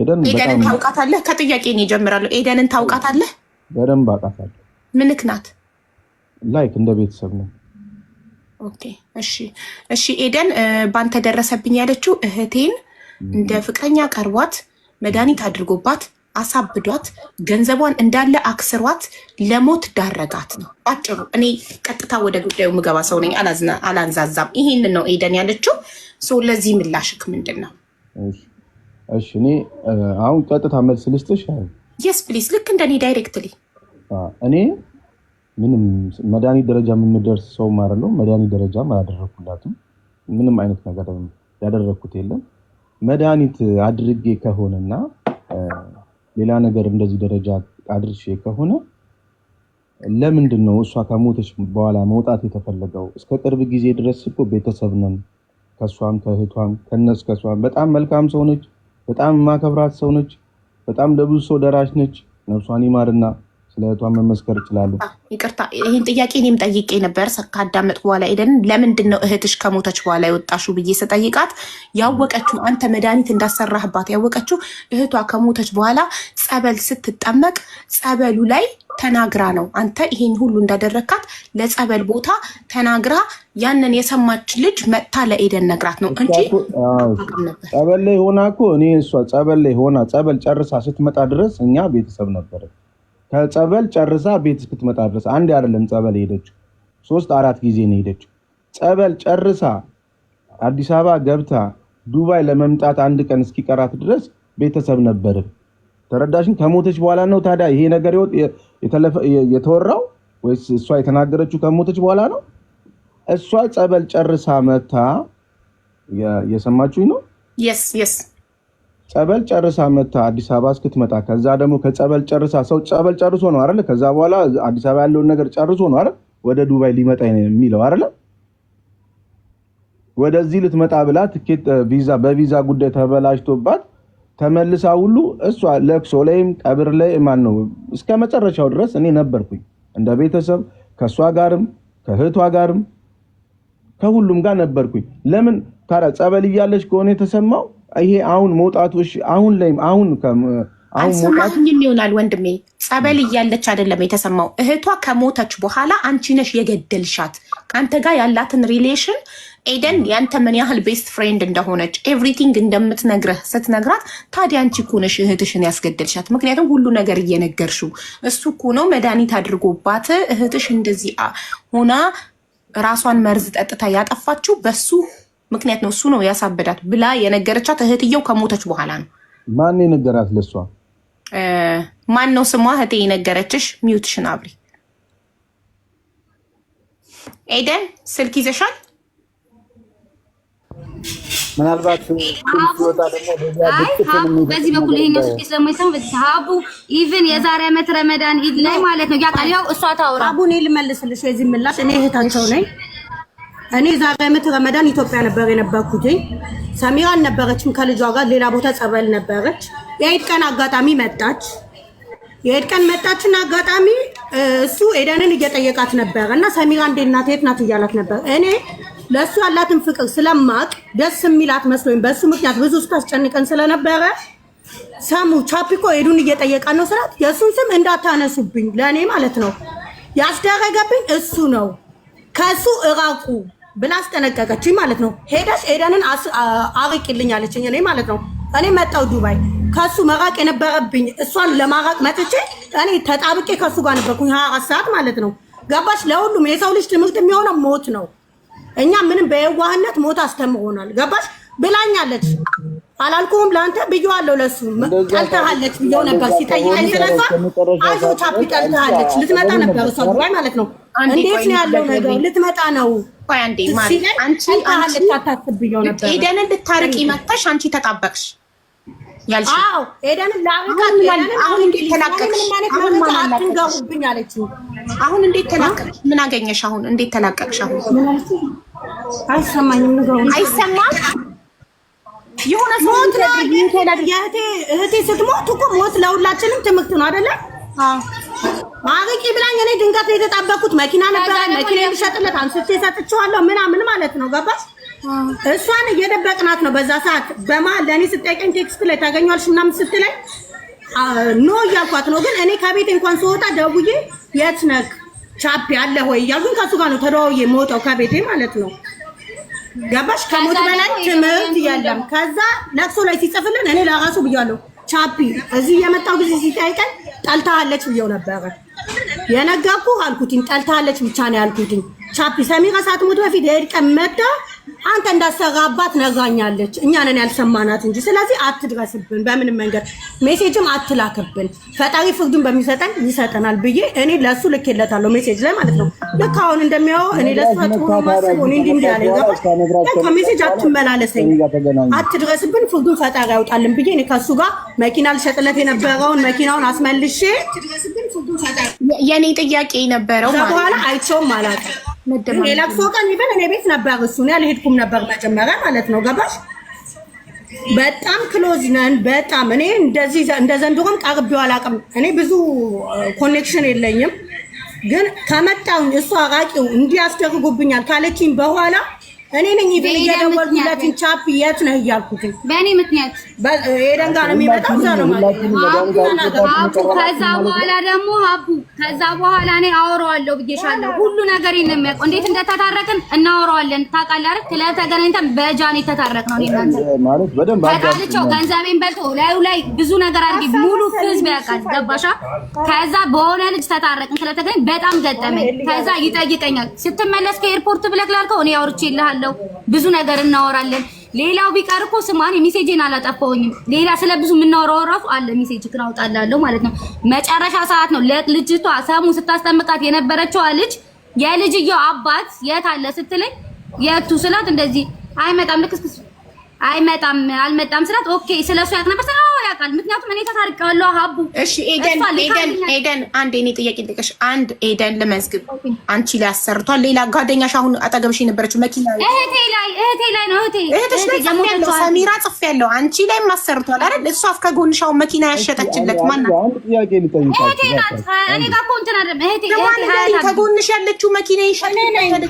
ኤደንን ታውቃታለህ? ከጥያቄ ነው ይጀምራሉ። ኤደንን ታውቃታለህ? በደንብ አውቃታለሁ። ምንክ ናት? ላይክ እንደ ቤተሰብ ነው። ኦኬ እሺ ኤደን ባንተ ደረሰብኝ ያለችው እህቴን እንደ ፍቅረኛ ቀርቧት መድኃኒት አድርጎባት አሳብዷት ገንዘቧን እንዳለ አክስሯት ለሞት ዳረጋት ነው አጭሩ። እኔ ቀጥታ ወደ ጉዳዩ ምገባ ሰው ነኝ፣ አላንዛዛም። ይሄን ነው ኤደን ያለችው። ለዚህ ምላሽክ ምንድን ነው? እሺ እኔ አሁን ቀጥታ መልስ ልስጥሽ። የስ ፕሊዝ፣ ልክ እንደኔ ዳይሬክትሊ። እኔ ምንም መድኃኒት ደረጃ የምንደርስ ሰው ማለት ነው። መድኃኒት ደረጃ አላደረኩላትም። ምንም አይነት ነገር ያደረኩት የለም። መድኃኒት አድርጌ ከሆነና ሌላ ነገር እንደዚህ ደረጃ አድርሼ ከሆነ ለምንድን ነው እሷ ከሞተች በኋላ መውጣት የተፈለገው? እስከ ቅርብ ጊዜ ድረስ እኮ ቤተሰብ ነን። ከሷም ከእህቷም ከሷም በጣም መልካም ሰው ነች። በጣም ማከብራት ሰው ነች። በጣም ለብዙ ሰው ደራሽ ነች። ነፍሷን ይማርና ስለ እህቷ መመስከር ይችላሉ። ይቅርታ ይሄን ጥያቄ እኔም ጠይቄ ነበር ካዳመጥኩ በኋላ ኤደን ለምንድን ነው እህትሽ ከሞተች በኋላ የወጣሽው ብዬ ስጠይቃት ያወቀችው አንተ መድኃኒት እንዳሰራህባት ያወቀችው እህቷ ከሞተች በኋላ ጸበል ስትጠመቅ ጸበሉ ላይ ተናግራ ነው። አንተ ይሄን ሁሉ እንዳደረካት ለጸበል ቦታ ተናግራ ያንን የሰማች ልጅ መጥታ ለኤደን ነግራት ነው እንጂ ጸበል ላይ ሆና እኮ እኔ እሷ ጸበል ላይ ሆና ጸበል ጨርሳ ስትመጣ ድረስ እኛ ቤተሰብ ነበር። ከጸበል ጨርሳ ቤት እስክትመጣ ድረስ አንድ አይደለም ጸበል ሄደችው፣ 3-4 ጊዜ ነው ሄደችው። ጸበል ጨርሳ አዲስ አበባ ገብታ ዱባይ ለመምጣት አንድ ቀን እስኪቀራት ድረስ ቤተሰብ ነበር። ተረዳሽኝ? ከሞተች በኋላ ነው ታዲያ ይሄ ነገር የተወራው ወይስ እሷ የተናገረችው ከሞተች በኋላ ነው? እሷ ጸበል ጨርሳ መታ የሰማችሁኝ ነው? yes ጸበል ጨርሳ መታ አዲስ አበባ እስክትመጣ ከዛ ደግሞ ከጸበል ጨርሳ ሰው ጸበል ጨርሶ ነው አይደል? ከዛ በኋላ አዲስ አበባ ያለውን ነገር ጨርሶ ነው አይደል ወደ ዱባይ ሊመጣ የሚለው አይደል? ወደዚህ ልትመጣ ብላ ትኬት በቪዛ ጉዳይ ተበላሽቶባት ተመልሳ ሁሉ እሷ ለቅሶ ላይም ቀብር ላይ ማን ነው እስከ መጨረሻው ድረስ እኔ ነበርኩኝ እንደ ቤተሰብ ከሷ ጋርም ከእህቷ ጋርም ከሁሉም ጋር ነበርኩኝ። ለምን ታዲያ ጸበል እያለች ከሆነ የተሰማው ይሄ አሁን መውጣቱ እሺ አሁን አልሰማኝም ይሆናል ወንድሜ። ጸበል እያለች አይደለም የተሰማው። እህቷ ከሞተች በኋላ አንቺ ነሽ የገደልሻት። ከአንተ ጋር ያላትን ሪሌሽን ኤደን ያንተ ምን ያህል ቤስት ፍሬንድ እንደሆነች ኤቭሪቲንግ እንደምትነግረህ ስትነግራት ታዲያ አንቺ እኮ ነሽ እህትሽን ያስገደልሻት። ምክንያቱም ሁሉ ነገር እየነገርሽው እሱ እኮ ነው መድኃኒት አድርጎባት እህትሽ እንደዚህ ሆና ራሷን መርዝ ጠጥታ ያጠፋችው በሱ ምክንያት ነው። እሱ ነው ያሳበዳት ብላ የነገረቻት እህትየው ከሞተች በኋላ ነው። ማን የነገራት? ለሷ ማን ነው ስሟ? እህቴ የነገረችሽ? ሚውትሽን አብሪ። ኤደን ስልክ ይዘሻል? ምናልባት በዚህ በኩል ይሄኛው ስልክ ስለማይሰማ በዚህ ሀቡ ኢቭን የዛሬ ዓመት ረመዳን ኢድ ላይ ማለት ነው ያቃል። ያው እሷ ታውራ ሀቡ እኔ ልመልስልሽ የዚህ ምላሽ እኔ እህታቸው ነኝ። እኔ ዛሬ ዓመት ረመዳን ኢትዮጵያ ነበር የነበርኩት። ሰሚራ ነበረችም ከልጇ ጋር ሌላ ቦታ ጸበል ነበረች። የኢድ ቀን አጋጣሚ መጣች። የኢድ ቀን መጣችና አጋጣሚ እሱ ኤደንን እየጠየቃት ነበር እና ሰሚራ እንዴት ናት የት ናት እያላት ነበር። እኔ ለእሱ ያላትን ፍቅር ስለማቅ ደስ የሚላት መስሎኝ በእሱ ምክንያት ብዙ ስታስጨንቀን ስለነበረ ሰሙ ቻፒኮ ኤዱን እየጠየቃት ነው ስላት የእሱን ስም እንዳታነሱብኝ ለእኔ ማለት ነው ያስደረገብኝ እሱ ነው ከእሱ እራቁ ብላ አስጠነቀቀችኝ ማለት ነው። ሄደሽ ኤደንን አርቂልኝ አለችኝ እኔ ማለት ነው። እኔ መጣሁ ዱባይ ከሱ መራቅ የነበረብኝ እሷን ለማራቅ መጥቼ እኔ ተጣብቄ ከሱ ጋር ነበርኩኝ 24 ሰዓት ማለት ነው። ገባሽ? ለሁሉም የሰው ልጅ ትምህርት የሚሆነው ሞት ነው። እኛ ምንም በየዋህነት ሞት አስተምሮናል። ገባሽ? ብላኛለች። አላልኩም ለአንተ ብዬዋለሁ። ለሱ ጠልተሃለች ብዬው ነበር ሲጠይቀኝ ስለሷ አይዞ ቻፒ ጠልተሃለች ልትመጣ ነበር እሷ ዱባይ ማለት ነው። እንዴት ነው ያለው ነገር? ልትመጣ ነው አንዴ ማለት አንቺ ታታስብየው ነበር። ኤደንን ልታርቂ መጥተሽ አንቺ ተጣበቅሽ ያልሽ? አዎ ኤደንን ላርቃት ኤደንን አሁን እንዴት ተላቀቅሽ? አሁን ማለት አትንገሩብኝ አለችኝ። አሁን እንዴት ተላቀቅሽ? ምን አገኘሽ? አሁን እንዴት ተላቀቅሽ? አሁን አይሰማኝም። ንገሩ። አይሰማም። የሆነ ሞት ነው እህቴ ስትሞት እኮ ሞት ለሁላችንም ትምህርት ነው አይደለ? ማርቂ ብላኝ እኔ ድንገት የተጣበቁት መኪና ነበር። መኪና ልሸጥለት አንስቼ ሰጥቼዋለሁ ምናምን ማለት ነው። ገባሽ? እሷን እየደበቅናት ነው በዛ ሰዓት። በመሀል ለእኔ ስጠይቀኝ ቴክስት ላይ ታገኘዋለሽ ምናምን ስትለኝ ኖ እያልኳት ነው። ግን እኔ ከቤት እንኳን ስወጣ ደውዬ የት ነህ ቻፒ አለ ወይ እያልኩኝ ከሱ ጋር ነው ተደዋውዬ የምወጣው ከቤቴ ማለት ነው። ገባሽ? ከሞት በላይ ትምህርት የለም። ከዛ ለቅሶ ላይ ሲጽፍልን እኔ ለራሱ ብያለሁ ቻፒ እዚህ የመጣው ጊዜ ሲጠይቀኝ ጠልታለች ብየው ነበረ። የነገርኩህ አልኩትኝ ጠልታለች ብቻ ነው ያልኩትኝ። ቻፒ ሰሚራ ሳትሞት በፊት የሄድ ቀን መጣ አንተ እንዳሰራባት ነግራኛለች። እኛ ነን ያልሰማናት እንጂ። ስለዚህ አትድረስብን በምንም መንገድ ሜሴጅም አትላክብን። ፈጣሪ ፍርዱን በሚሰጠን ይሰጠናል ብዬ እኔ ለሱ ልኬለታለሁ ሜሴጅ ላይ ማለት ነው። ልክ አሁን እንደሚያወው እኔ ለሱ ጥሩ ማስብ እኔ እንዲህ ያለኝ ገባሽ? ከሜሴጅ አትመላለሰኝ፣ አትድረስብን፣ ፍርዱን ፈጣሪ ያውጣልን ብዬ እኔ ከሱ ጋር መኪና ልሸጥለት የነበረውን መኪናውን አስመልሼ የኔ ጥያቄ የነበረው በኋላ አይቼውም አላውቅም። ለቅሶ ቀን ይበል እኔ ቤት ነበር እሱ። እኔ አልሄድኩም ነበር መጀመሪያ ማለት ነው። ገባሽ? በጣም ክሎዝ ነን በጣም። እኔ እንደዚህ እንደ ዘንድሮም ቀርቤው አላውቅም። እኔ ብዙ ኮኔክሽን የለኝም፣ ግን ከመጣሁኝ እሱ አራቂው እንዲያስደርጉብኛል ካለችኝ በኋላ እኔ ነኝ ይብን እየደወልኩለትን ቻፒ የት ነህ እያልኩት በእኔ ምክንያት ኤደን ጋር ነው የሚመጣው። እዛ ነው ማለት ነው። ከዛ በኋላ ደግሞ ሀቡ ከዛ በኋላ እኔ አወራዋለሁ ብዬሻለሁ። ሁሉ ነገር ነው የሚያውቀው። እንዴት እንደተታረቅን እናወራዋለን። ታውቃለህ አይደል? ክለብ ተገናኝተን በጃን የተታረቅነው እኔ እናንተ ማለት በደንብ ታውቃለችው። ገንዘቤን በልቶ ላዩ ላይ ብዙ ነገር አድርጌ ሙሉ ህዝብ ያውቃል። ገባሻ? ከዛ በሆነ ልጅ ተታረቅን ስለተገናኝ በጣም ገጠመኝ። ከዛ ይጠይቀኛል ስትመለስ ከኤርፖርት ብለህ ላልከው እኔ አውርቼልሃለሁ ብዙ ነገር እናወራለን። ሌላው ቢቀር እኮ ስማን ሜሴጅን አላጠፋሁኝም። ሌላ ስለ ብዙ የምናወራው ራሱ አለ ሜሴጅ ግን አውጣላለሁ ማለት ነው። መጨረሻ ሰዓት ነው ለልጅቷ ሰሙ ስታስጠምቃት የነበረችው ልጅ የልጅየው አባት የት አለ ስትለኝ የቱ ስላት እንደዚህ አይመጣም ልክስክስ አይመጣም አልመጣም ስላት ኦኬ ስለሱ ያቅ ነበር ሰው ያውቃል። ምክንያቱም እኔ ተታርቀዋለሁ ሀቡ። እሺ ኤደን አንድ እኔ ጥያቄ ልጠይቅሽ። አንድ ኤደን ለመዝግብ አንቺ ላይ አሰርቷል። ሌላ ጓደኛሽ አሁን አጠገብሽ የነበረችው መኪና እህቴ ላይ ነው እህትሽ ላይ ጽፌያለሁ፣ ሰሚራ ጽፌያለሁ። አንቺ ላይ አሰርቷል አይደል? እሷ ከጎንሽ አሁን መኪና ያሸጠችለት ማን ነው? አንድ ጥያቄ ልጠይቅሽ። እህቴ ናት። እኔ ጋር እኮ እንትን አይደለም እህቴ ከጎንሽ ያለችው መኪና ይሸጠችለት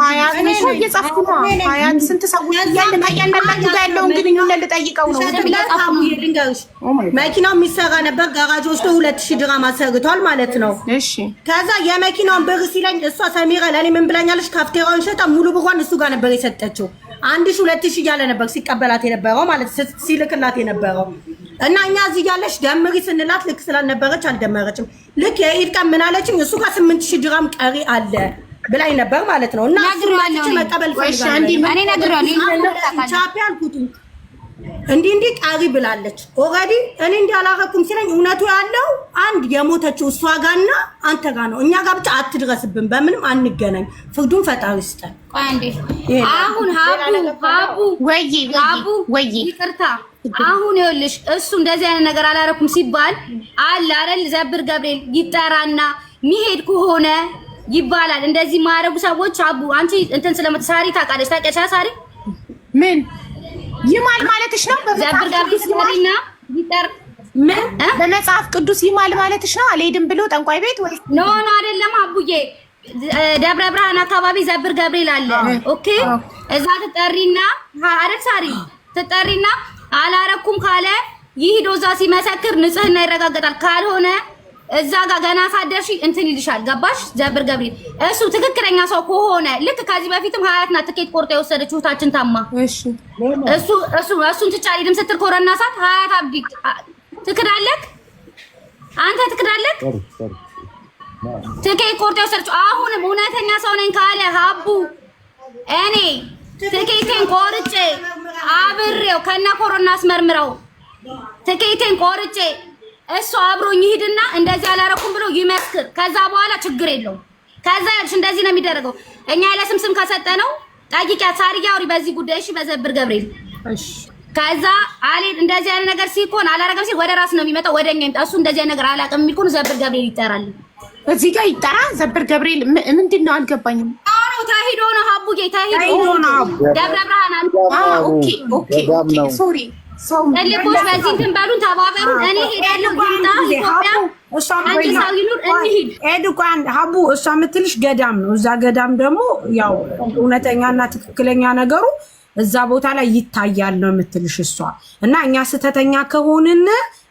ሀያት ነው እየጻፍኩ ነው። ሀያት ስንት ሰዎች እያለ ከእያንዳንዳችሁ ጋር ያለውን ግንኙነት ልጠይቀው ነው። መኪናው የሚሰራ ነበር ጋራጅ ወስዶ 2000 ድራም አሰርቷል ማለት ነው። እሺ ከዛ የመኪናውን ብር ሲለኝ እሷ ሰሚራ ለኔ ምን ብላኛለች? ካፍቴራውን ሸጣ ሙሉ ብሯን እሱ ጋር ነበር የሰጠችው። 1000 2000 እያለ ነበር ሲቀበላት የነበረው ማለት ሲልክላት የነበረው እና እኛ እዚህ ያለሽ ደምሪ ስንላት ልክ ስላልነበረች አልደመረችም። ልክ የኢድ ቀን ምን አለችኝ? እሱ ጋር 8000 ድራም ቀሪ አለ ብላኝ ነበር ማለት ነው። እና ነግሯለሁ መቀበል ፈልጋለሁ እኔ ነግሯለሁ ቻፒ አልኩት እንዲህ ቃሪ ብላለች። ኦሬዲ እኔ እንዲያላረኩም ሲለኝ እውነቱ ያለው አንድ የሞተችው እሷ ጋርና አንተ ጋር ነው። እኛ ጋር ብቻ አትድረስብን፣ በምንም አንገናኝ። ፍርዱን ፈጣሪ ይስጠን። ቆይ አንዴ አሁን ሀቡ ወይ ይቅርታ አሁን ይኸውልሽ እሱ እንደዚህ አይነት ነገር አላረኩም ሲባል አለ አይደል ዘብር ገብርኤል ይጠራና ሚሄድ ከሆነ ይባላል። እንደዚህ ማረጉ ሰዎች አቡ አንቺ እንትን ስለምትሳሪ ታውቂያለሽ ሳሪ ምን ይማል ማለትሽ ነው? ዘብር ገብርኤል ስለሪና ይጠር ምን በመጽሐፍ ቅዱስ ይማል ማለትሽ ነው? አልሄድም ብሎ ጠንቋይ ቤት ወይ ኖ አይደለም አቡዬ። ደብረ ብርሃን አካባቢ ዘብር ገብርኤል አለ። ኦኬ እዛ ትጠሪና አረግ ሳሪ ትጠሪና አላረኩም ካለ ይሄዶ እዛ ሲመሰክር ንጽህና ይረጋገጣል። ካልሆነ እዛ ጋር ገና ሳደርሽ እንትን ይልሻል። ገባሽ? ዘብር ገብርኤል እሱ ትክክለኛ ሰው ከሆነ ልክ ከዚህ በፊትም ሀያት ናት ትኬት ቆርጣ የወሰደችው ታችን ታማ እሱን ትጫሊድም ስትል ኮረና ሳት ሀያት አብዲ ትክዳለክ አንተ ትክዳለክ ትኬት ቆርጣ የወሰደችው አሁንም እውነተኛ ሰው ነኝ ካለ ሀቡ እኔ ትኬቴን ቆርጬ አብሬው ከና ኮሮና አስመርምረው ትኬቴን ቆርጬ እሱ አብሮኝ ይሄድና እንደዚህ አላረኩም ብሎ ይመስክር። ከዛ በኋላ ችግር የለውም። ከዛ ያልሽ እንደዚህ ነው የሚደረገው። እኛ ለስምስም ከሰጠነው ጠይቂያት ሳርያ አውሪ በዚህ ጉዳይ እሺ። በዘብር ገብርኤል እሺ። ከዛ አሌን እንደዚህ አይነት ነገር ሲኮን አላረገም ሲል ወደ ራስ ነው የሚመጣው ወደኛ ይምጣ። እሱ እንደዚህ አይነት ነገር አላቀም የሚልኩን ዘብር ገብርኤል ይጠራል። እዚህ ጋር ይጠራ ዘብር ገብርኤል ምንድነው? አልገባኝም። ታሂዶ ነው ሀቡዬ ታሂዶ ነው ደብረ ብርሃን። ኦኬ ሶሪ ለልቦች በዚህ እንትን በሉን ተባበሩ። እኔ ሄዳለሁ ይምጣ ኢትዮጵያ አንቺ ሰው ይኑር እንሂድ። ኤዱካን ሀቡ እሷ የምትልሽ ገዳም ነው። እዛ ገዳም ደግሞ ያው እውነተኛና ትክክለኛ ነገሩ እዛ ቦታ ላይ ይታያል ነው የምትልሽ እሷ። እና እኛ ስተተኛ ከሆንን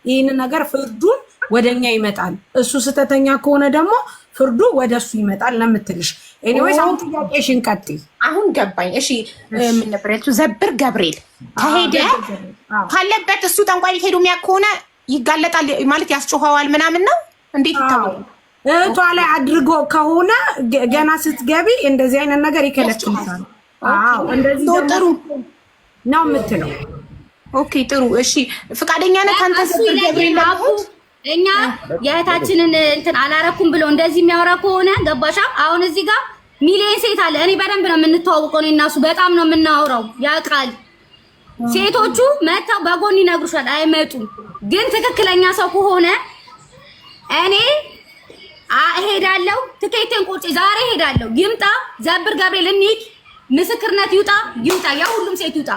ይህን ነገር ፍርዱን ወደኛ ይመጣል። እሱ ስተተኛ ከሆነ ደግሞ ፍርዱ ወደሱ ይመጣል ነው የምትልሽ። ኤኒዌይስ አሁን ጥያቄሽን ቀጥይ። አሁን ገባኝ። እሺ ምን ነበር ያልሽው? ዘብር ገብርኤል ከሄደ ካለበት እሱ ጠንቋይ ቤት ሄዶ የሚያውቅ ከሆነ ይጋለጣል ማለት ያስጮኸዋል ምናምን ነው እንዴት ይታወቃል? እህቷ ላይ አድርጎ ከሆነ ገና ስትገቢ እንደዚህ አይነት ነገር ይከለክልሻል። አዎ እንደዚህ ጥሩ ነው የምትለው። ኦኬ ጥሩ እሺ፣ ፍቃደኛ ነህ አንተ ዘብር ገብርኤል? እኛ የእህታችንን እንትን አላረኩም ብሎ እንደዚህ የሚያወራ ከሆነ ገባሻ? አሁን እዚህ ጋር ሚሊዮን ሴት አለ። እኔ በደንብ ነው የምንተዋወቀው። እኔ እና እሱ በጣም ነው የምናወራው። ያውቃል። ሴቶቹ መተው በጎን ይነግሩሻል፣ አይመጡም። ግን ትክክለኛ ሰው ከሆነ እኔ እሄዳለሁ። ትኬቴን ቁርጭ ዛሬ እሄዳለሁ። ይምጣ ዘብር ገብርኤል እንሂድ። ምስክርነት ይምጣ። ያ ሁሉም ሴት ይውጣ።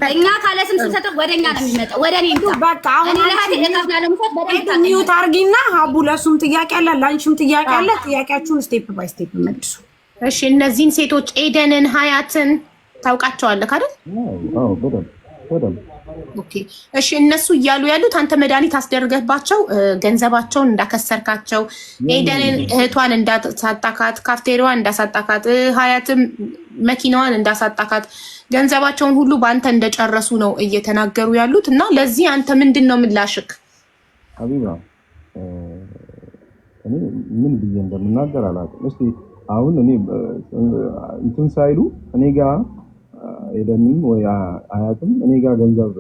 እኛ ካለ ስም ሰጠው ወደኛ ነው የሚመጣው። ወደኔ ይምጣ። በቃ አሁን ለሀቴ ለካፍናለ ሙፈት ሚዩት አርጊና ሀቡ ለሱም ጥያቄ አለ፣ ላንቺም ጥያቄ አለ። ጥያቄያችሁን ስቴፕ ባይ ስቴፕ መልሱ። እሺ እነዚህን ሴቶች ኤደንን፣ ሀያትን ታውቃቸዋለህ አይደል? አዎ በደንብ ኦኬ እሺ። እነሱ እያሉ ያሉት አንተ መድኃኒት አስደርገባቸው ገንዘባቸውን እንዳከሰርካቸው፣ ኤደንን እህቷን እንዳሳጣካት፣ ካፍቴሪያዋን እንዳሳጣካት፣ ሀያትም መኪናዋን እንዳሳጣካት፣ ገንዘባቸውን ሁሉ በአንተ እንደጨረሱ ነው እየተናገሩ ያሉት። እና ለዚህ አንተ ምንድን ነው ምላሽክ? ሀቢባ እኔ ምን ብዬ እንደምናገር አላውቅም። እስቲ አሁን እኔ እንትን ሳይሉ እኔ ጋር ኤደንም ወይ አያትም እኔ ጋር ገንዘብ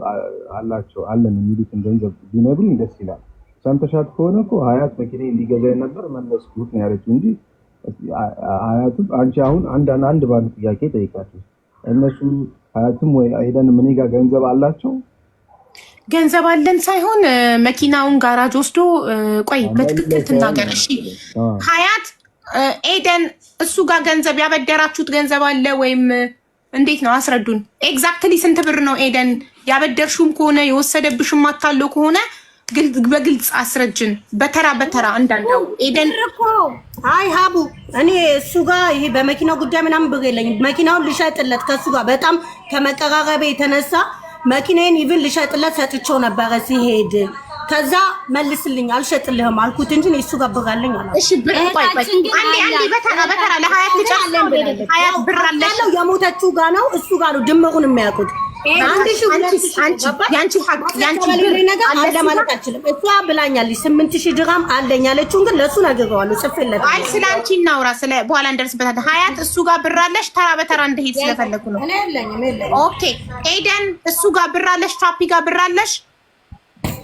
አላቸው አለን የሚሉትን ገንዘብ ቢነግሩኝ ደስ ይላል። ሰምተሻት ከሆነ እኮ ሀያት መኪና እንዲገዛኝ ነበር መለስኩት ነው ያለችው እንጂ አያትም አንቺ አሁን አንድ ባንድ ጥያቄ ጠይቃችሁ እነሱ ሀያትም ወይ ኤደንም እኔ ጋር ገንዘብ አላቸው? ገንዘብ አለን ሳይሆን መኪናውን ጋራጅ ወስዶ ቆይ በትክክል ትናገር እሺ። ሀያት ኤደን እሱ ጋር ገንዘብ ያበደራችሁት ገንዘብ አለ ወይም እንዴት ነው? አስረዱን። ኤግዛክትሊ ስንት ብር ነው ኤደን ያበደርሹም ከሆነ የወሰደብሽም አታለው ከሆነ በግልጽ አስረጅን። በተራ አንዳንዳው ኤደን እኮ አይ ሀቡ እኔ እሱ ጋር ይሄ በመኪናው ጉዳይ ምናምን ብር የለኝም። መኪናውን ልሸጥለት ከሱ ጋር በጣም ከመቀራረቤ የተነሳ መኪናዬን ኢቭን ልሸጥለት ሰጥቼው ነበረ ሲሄድ። ከዛ መልስልኝ አልሸጥልህም አልኩት እንጂ እሱ ጋር ብር አለኝ አላ። እሺ ብር ቆይ አንዴ በተራ ለሀያት ልጨርሰው። ሀያት ብር አለሽ? የሞተችው ጋር ነው እሱ ጋር ነው ድምሩን የሚያውቁት። ያንቺ ነገር አለ ማለት አልችልም። እሷ ብላኛለች 8000 ድራም አለኝ ያለችውን ግን ለሱ ነግሬዋለሁ ጽፌለት። አይ ስለአንቺ እናውራ፣ ስለ በኋላ እንደርስበታለን። ሀያት እሱ ጋር ብር አለሽ? ተራ በተራ እንደሄድ ስለፈለኩ ነው። እኔ የለኝም። ኦኬ ኤደን እሱ ጋር ብር አለሽ? ቻፒ ጋር ብር አለሽ?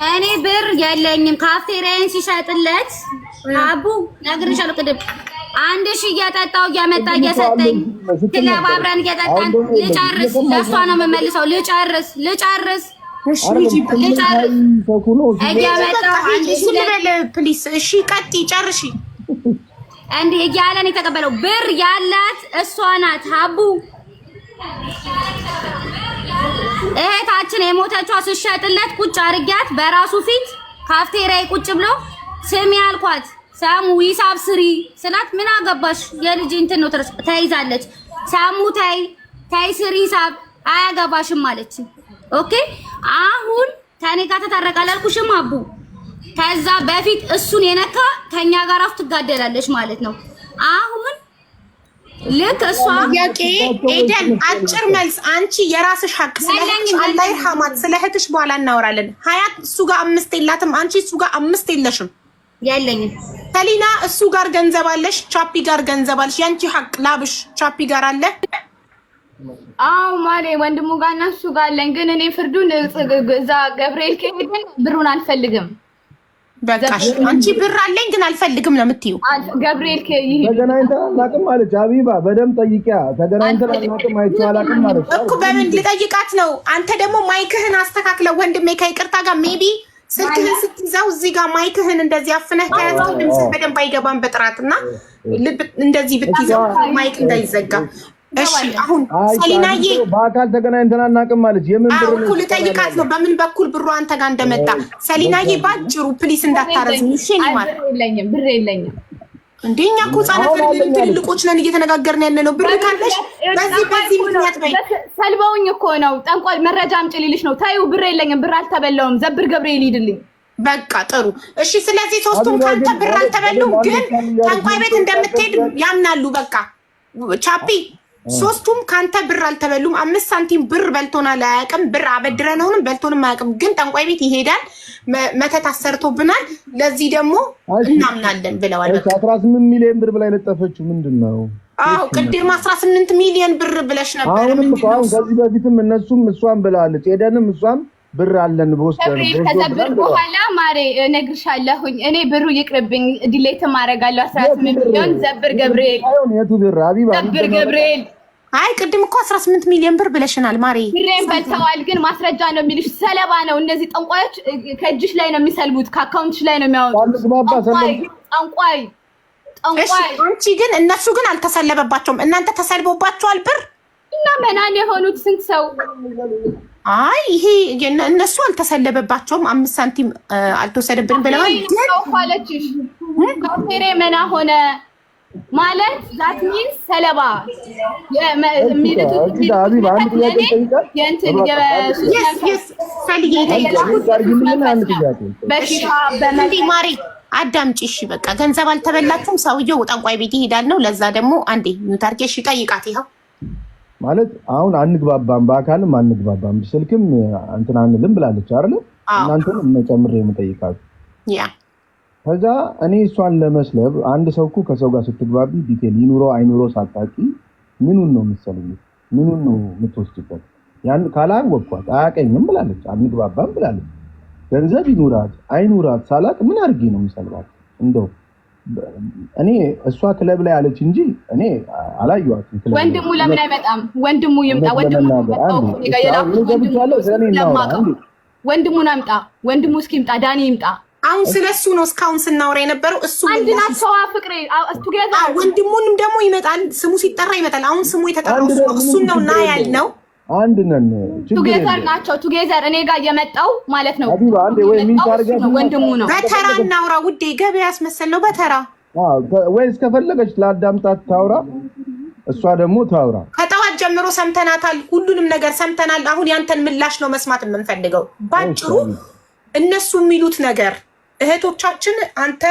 እኔ ብር የለኝም። ካፍቴሪያን ሲሸጥለት አቡ ነግሬሻለሁ ቅድም 1000 እያጠጣው እያመጣ እየሰጠኝ ክለብ አብረን እየጠጣን ልጨርስ። ለእሷ ነው የምመልሰው። ልጨርስ እሺ እያመጣው 1000 ልበል ፕሊስ። እሺ ቀጥይ ጨርሺ። እንዴ እያለን የተቀበለው ብር ያላት እሷ ናት። አቡ እህታችን የሞተችው ስሸጥለት ቁጭ አርጊያት በራሱ ፊት ካፍቴሪያ ቁጭ ብሎ ስሚ አልኳት። ሳሙ ሂሳብ ስሪ ስላት ምን አገባሽ የልጅ እንትን ነው ተይዛለች። ሳሙ ታይ ስሪ ሂሳብ አያገባሽም አለች። ኦኬ አሁን ከኔ ጋር ተታረቃል አልኩሽም አቡ። ከዛ በፊት እሱን የነካ ከኛ ጋር አፍ ትጋደላለች ማለት ነው። አሁን ልክ እሷ ያቄ ኤደን አጭር መልስ። አንቺ የራስሽ ሀቅ ስለህሽ አላህ ይርሐማት። ስለህትሽ በኋላ እናወራለን። ሀያት እሱ ጋር 5 የላትም፣ አንቺ እሱ ጋር 5 የለሽም። ያለኝም ሰሊና እሱ ጋር ገንዘብ አለሽ፣ ቻፒ ጋር ገንዘብ አለሽ። ያንቺ ሀቅ ላብሽ ቻፒ ጋር አለ። አዎ ማሬ ወንድሙ ጋር እና እሱ ጋር አለኝ። ግን እኔ ፍርዱን እዛ ገብርኤል ከሄደን ብሩን አልፈልግም። በቃሽ አንቺ ብር አለኝ ግን አልፈልግም ነው የምትይው። ገብርኤል ተገናኝተን አናውቅም አለች ሀቢባ። በደምብ ጠይቂያ። ተገናኝተን አናውቅም አይቼው አላውቅም አለች እኮ። በምን ልጠይቃት ነው? አንተ ደግሞ ማይክህን አስተካክለው ወንድሜ፣ ከይቅርታ ጋር ሜቢ ስልክህን ስትይዘው እዚህ ጋር ማይክህን እንደዚህ አፍነህ ከያዝከው ድምፅህ በደንብ አይገባም በጥራት እና እንደዚህ ብትይዘው ማይክ እንዳይዘጋ። እሺ አሁን ሰሊናዬ በአካል ተገናኝተን አናውቅም ማለት የምን ብር ነው? እኩል ጠይቃት ነው በምን በኩል ብሩ አንተ ጋር እንደመጣ። ሰሊናዬ ባጭሩ ፕሊስ እንዳታረዝኝ እሺ። ይማር ብር የለኝም እንደኛ እኮ ጻናፈር ትልልቆች ነን እየተነጋገርን ያለ ነው። ብር ካለሽ በዚህ ምክንያት በይ። ሰልበውኝ እኮ ነው ጠንቋይ መረጃ አምጪ ሊልሽ ነው። ታዩ ብር የለኝም፣ ብር አልተበላውም። ዘብር ገብርኤል ሂድልኝ። በቃ ጥሩ እሺ። ስለዚህ ሶስቱም ካንተ ብር አልተበሉም፣ ግን ጠንቋይ ቤት እንደምትሄድ ያምናሉ። በቃ ቻፒ ሶስቱም ካንተ ብር አልተበሉም። 5 ሳንቲም ብር በልቶናል አያውቅም። ብር አበድረነውንም በልቶንም አያውቅም። ግን ጠንቋይ ቤት ይሄዳል፣ መተት አሰርቶብናል፣ ለዚህ ደግሞ እናምናለን ብለዋል። በቃ 18 ሚሊዮን ብር ብላ የለጠፈችው ምንድነው? አዎ ቅድም 18 ሚሊዮን ብር ብለሽ ነበር። አሁንም ከዚህ በፊትም እነሱም እሷም ብላለች። ሄደንም እሷም ብር አለን በወስደን ከዘብር በኋላ ማሬ እነግርሻለሁኝ። እኔ ብሩ ይቅርብኝ፣ ዲሌት ማረጋለሁ። 18 ሚሊዮን ዘብር ገብርኤል የቱ ብር አቢባ ዘብር ገብርኤል። አይ ቅድም እኮ 18 ሚሊዮን ብር ብለሽናል ማሬ። ብሬን በልተዋል፣ ግን ማስረጃ ነው የሚልሽ። ሰለባ ነው። እነዚህ ጠንቋዮች ከእጅሽ ላይ ነው የሚሰልቡት፣ ከአካውንትሽ ላይ ነው የሚያወጡት። ጠንቋይ አንቺ ግን እነሱ ግን አልተሰለበባቸውም። እናንተ ተሰልቦባቸዋል ብር እና መናን የሆኑት ስንት ሰው። አይ ይሄ እነሱ አልተሰለበባቸውም። 5 ሳንቲም አልተወሰደብን ብለዋል። ካለችሽ ካፌሬ መና ሆነ ማለት ዛት ሚንስ ሰለባ ማሪ አዳምጪ እሺ። በቃ ገንዘብ አልተበላችሁም። ሰውየው ጠንቋይ ቤት ይሄዳል ነው። ለዛ ደግሞ አንዴ ዩታርኬሽ ጠይቃት። ይኸው ማለት አሁን አንግባባም፣ በአካልም አንግባባም፣ ስልክም እንትን አንልም ብላለች አይደል? እናንተም መጨምር የምጠይቃት ያ ከዛ እኔ እሷን ለመስለብ አንድ ሰው እኮ ከሰው ጋር ስትግባቢ ዲቴል ይኑሮ አይኑሮ ሳታቂ ምኑን ነው የምትሰልኝ? ምኑን ነው የምትወስድበት? ያን ካላወቅኳት አያቀኝም ብላለች፣ አንግባባም ብላለች። ገንዘብ ይኑራት አይኑራት ሳላቅ ምን አድርጌ ነው የምሰልባት? እንደው እኔ እሷ ክለብ ላይ አለች እንጂ እኔ አላየኋትም። ወንድሙ ለምን አይመጣም? ወንድሙ ይምጣ። ወንድሙን አምጣ። ወንድሙ እስኪ ይምጣ። ዳኒ ይምጣ። አሁን ስለሱ ነው እስካሁን ስናወራ የነበረው። እሱ አንድ ናቸው ፍቅሬ። ወንድሙንም ደግሞ ይመጣል፣ ስሙ ሲጠራ ይመጣል። አሁን ስሙ የተጠራው እሱን ነው እና ያልነው አንድ ነን። ቱጌዘር ናቸው። ቱጌዘር እኔ ጋር የመጣው ማለት ነው። አዲባ አንዴ ወይ ምን ታርጋት ወንድሙ ነው። በተራ እናውራ ውዴ፣ ገበያ ያስመሰል ነው በተራ። ወይስ ከፈለገች ለአዳምጣት ታውራ፣ እሷ ደግሞ ታውራ። ከጠዋት ጀምሮ ሰምተናታል፣ ሁሉንም ነገር ሰምተናል። አሁን ያንተን ምላሽ ነው መስማት የምንፈልገው። ባጭሩ እነሱ የሚሉት ነገር እህቶቻችን አንተ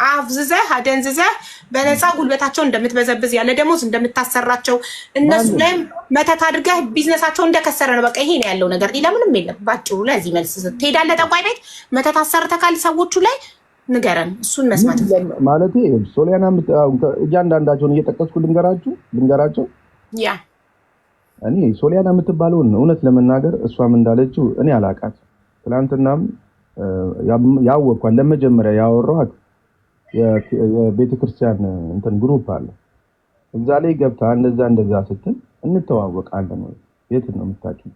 አፍዝዘህ አደንዝዘህ በነፃ ጉልበታቸው እንደምትበዘብዝ ያለ ደሞዝ እንደምታሰራቸው እነሱ ላይም መተት አድርገህ ቢዝነሳቸው እንደከሰረ ነው። በቃ ይሄ ነው ያለው ነገር፣ ሌላ ምንም የለም። ባጭሩ ለዚህ መልስ ትሄዳለህ። ጠንቋይ ቤት መተት አሰርተካል ሰዎቹ ላይ ንገረን። እሱን መስማት ማለት ሶሊያና እያንዳንዳቸውን እየጠቀስኩ ልንገራቸው። ያ እኔ ሶሊያና የምትባለውን እውነት ለመናገር እሷም እንዳለችው እኔ አላቃት። ትናንትናም ያወቅኳት ለመጀመሪያ ያወራኋት የቤተክርስቲያን እንትን ግሩፕ አለ። እዛ ላይ ገብታ እንደዛ ስትል እንተዋወቃለን ወይ? የት ነው የምታውቂኝ?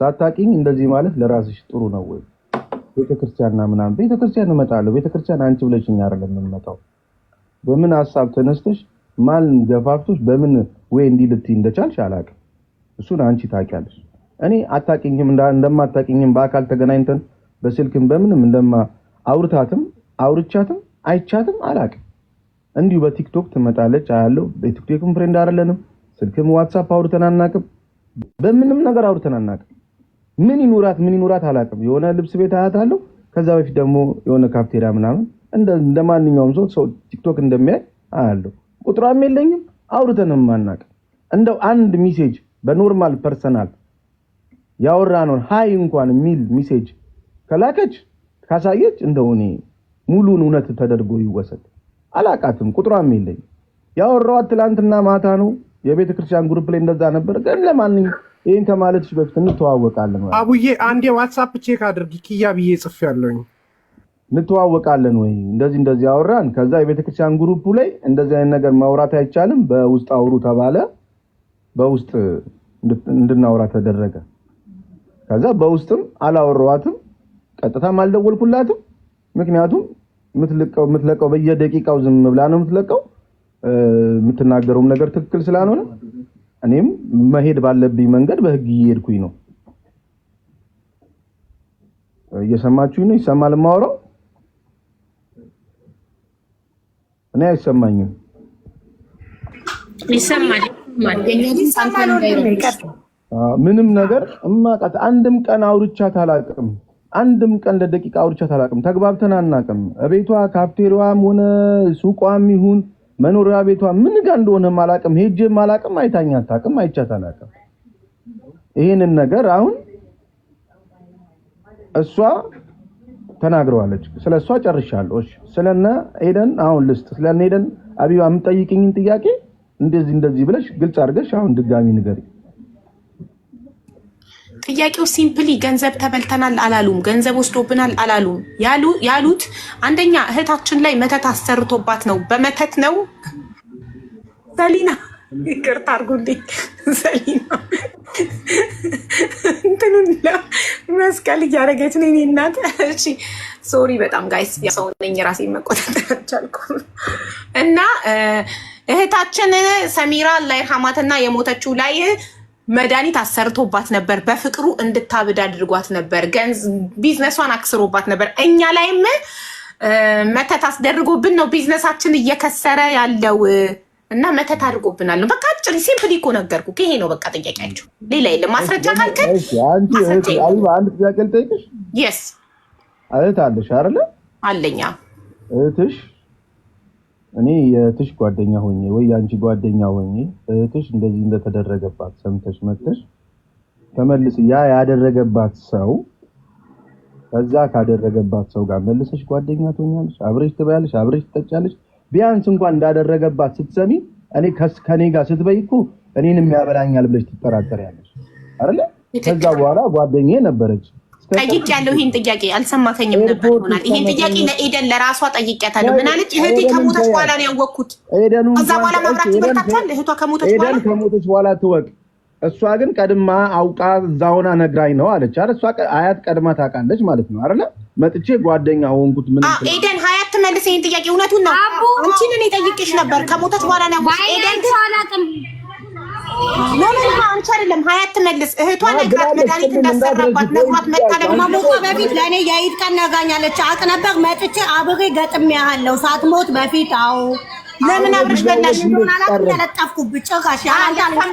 ሳታውቂኝ እንደዚህ ማለት ለራስሽ ጥሩ ነው ወይ? ቤተክርስቲያንና ምናምን ቤተክርስቲያን እመጣለሁ። ቤተክርስቲያን አንቺ ብለሽኝ አይደለም የምመጣው። በምን ሐሳብ ተነስተሽ ማን ገፋፍቶሽ በምን ወይ እንዲህ ልትይ እንደቻልሽ አላውቅም። እሱን አንቺ ታውቂያለሽ። እኔ አታውቂኝም፣ እንደማታውቂኝም በአካል ተገናኝተን በስልክም በምንም አውርቻትም አይቻትም አላውቅም። እንዲሁ በቲክቶክ ትመጣለች አያለው። በቲክቶክም ፍሬንድ አይደለንም፣ ስልክም ዋትስአፕ አውርተን አናውቅም፣ በምንም ነገር አውርተን አናውቅም። ምን ይኑራት አላውቅም። የሆነ ልብስ ቤት አያታለሁ። ከዛ በፊት ደግሞ የሆነ ካፍቴሪያ ምናምን እንደ ማንኛውም ሰው ቲክቶክ እንደሚያይ አያለው። ቁጥሯም የለኝም፣ አውርተንም አናውቅም። እንደው አንድ ሜሴጅ በኖርማል ፐርሰናል ያወራነውን ሃይ እንኳን የሚል ሜሴጅ ከላከች ካሳየች እንደው እኔ ሙሉን እውነት ተደርጎ ይወሰድ። አላቃትም፣ ቁጥሯም የለኝም። ያወራኋት ትላንትና ማታ ነው። የቤተክርስቲያን ግሩፕ ላይ እንደዛ ነበር። ግን ለማንኛውም ይሄን ከማለትሽ በፊት እንተዋወቃለን ወይ አቡዬ? አንዴ ዋትስአፕ ቼክ አድርጊ። ኪያ ብዬ ጽፌያለሁኝ። እንተዋወቃለን ወይ? እንደዚህ አወራን። ከዛ የቤተክርስቲያን ግሩፕ ላይ እንደዚህ አይነት ነገር ማውራት አይቻልም፣ በውስጥ አውሩ ተባለ። በውስጥ እንድናወራ ተደረገ። ከዛ በውስጥም አላወራኋትም፣ ቀጥታም አልደወልኩላትም። ምክንያቱም የምትለቀው በየደቂቃው ዝም ብላ ነው የምትለቀው። የምትናገረውም ነገር ትክክል ስላልሆነ እኔም መሄድ ባለብኝ መንገድ በህግ እየሄድኩኝ ነው። እየሰማችሁ ነው? ይሰማል ማውራው? እኔ አይሰማኝም። ይሰማል። ምንም ነገር እማቃት አንድም ቀን አውርቻት አላውቅም። አንድም ቀን ለደቂቃ አውርቻት አላውቅም። ተግባብተን አናውቅም። ቤቷ ካፍቴሪያም ሆነ ሱቋም ይሁን መኖሪያ ቤቷ ምን ጋር እንደሆነ ማላውቅም። ሄጄም ማላውቅም። አይታኛት አታውቅም። አይቻት አላውቅም። ይሄንን ነገር አሁን እሷ ተናግረዋለች። ስለሷ ጨርሻለሁ። እሺ ስለነ ኤደን አሁን ልስጥ። ስለነ ኤደን አቢባ የምጠይቅኝን ጥያቄ እንደዚህ ብለሽ ግልጽ አድርገሽ አሁን ድጋሚ ንገሪ። ጥያቄው ሲምፕሊ ገንዘብ ተበልተናል አላሉም። ገንዘብ ወስዶብናል አላሉም። ያሉት አንደኛ እህታችን ላይ መተት አሰርቶባት ነው። በመተት ነው። ሰሊና ይቅርታ አድርጉልኝ። ሰሊና እንትኑን መስቀል እያደረገች ነው። እኔ እናት እሺ ሶሪ በጣም ጋይስ፣ ሰው ነኝ ራሴን መቆጣጠር አልቻልኩም። እና እህታችን ሰሚራ ላይ ራህማትና የሞተችው ላይ መድኃኒት አሰርቶባት ነበር። በፍቅሩ እንድታብድ አድርጓት ነበር። ቢዝነሷን አክስሮባት ነበር። እኛ ላይም መተት አስደርጎብን ነው ቢዝነሳችን እየከሰረ ያለው እና መተት አድርጎብናል ነው። በቃ አጭር ሲምፕሊ እኮ ነገርኩ። ይሄ ነው በቃ ጥያቄያቸው። ሌላ የለም። ማስረጃ ካልከን አንቺ አንድ ጥያቄ ልጠይቅሽ። የስ እህት አለሽ አይደለ? አለኛ። እህትሽ እኔ የእህትሽ ጓደኛ ሆኜ ወይ አንቺ ጓደኛ ሆኜ እህትሽ እንደዚህ እንደተደረገባት ሰምተሽ መጥተሽ ተመልስ ያደረገባት ሰው ከዛ ካደረገባት ሰው ጋር መልሰሽ ጓደኛ ትሆኛለሽ፣ አብረሽ ትበያለሽ፣ አብረሽ ትጠጫለሽ። ቢያንስ እንኳን እንዳደረገባት ስትሰሚ ከኔ ጋር ስትበይኩ እኔንም ያበላኛል ብለሽ ትጠራጠሪያለሽ አይደለ? ከዛ በኋላ ጓደኛዬ ነበረች። ጠይቅ ያለው ይሄን ጥያቄ አልሰማከኝም ነበር ይሆናል። ይሄን ጥያቄ ለኤደን ለራሷ ጠይቄያታለሁ። ምን አለች? እህቴ ከሞተች በኋላ ነው ያወቅኩት። ከዛ በኋላ ማብራት ትበልታችኋል። እህቷ ከሞተች በኋላ ትወቅ። እሷ ግን ቀድማ አውቃ እዛውና ነግራኝ ነው አለች አይደል? እሷ አያት ቀድማ ታውቃለች ማለት ነው አይደል? መጥቼ ጓደኛ ሆንኩት። ምን ኤደን ሀያት ትመልስ ይሄን ጥያቄ። እውነቱን ነው። አንቺን እኔ ጠይቄሽ ነበር። ከሞተች በኋላ ነው ያወቅኩት። ኤደን አላውቅም። አንቺ አይደለም ሀያት ትመልስ። እህቷ ነግራት መድኃኒት እንዳሰራባት ነግሯት መጣ። ከመሞቷ በፊት ለእኔ የኢድ ቀን ነግራኛለች። አውቅ ነበር። መጥቼ አብሬ ገጥሜያለሁ ሳትሞት በፊት። አዎ ለምን አብረሽ በላሽ? እንደሆነ አላውቅም። ተለጠፍኩብኝ ጭራሽ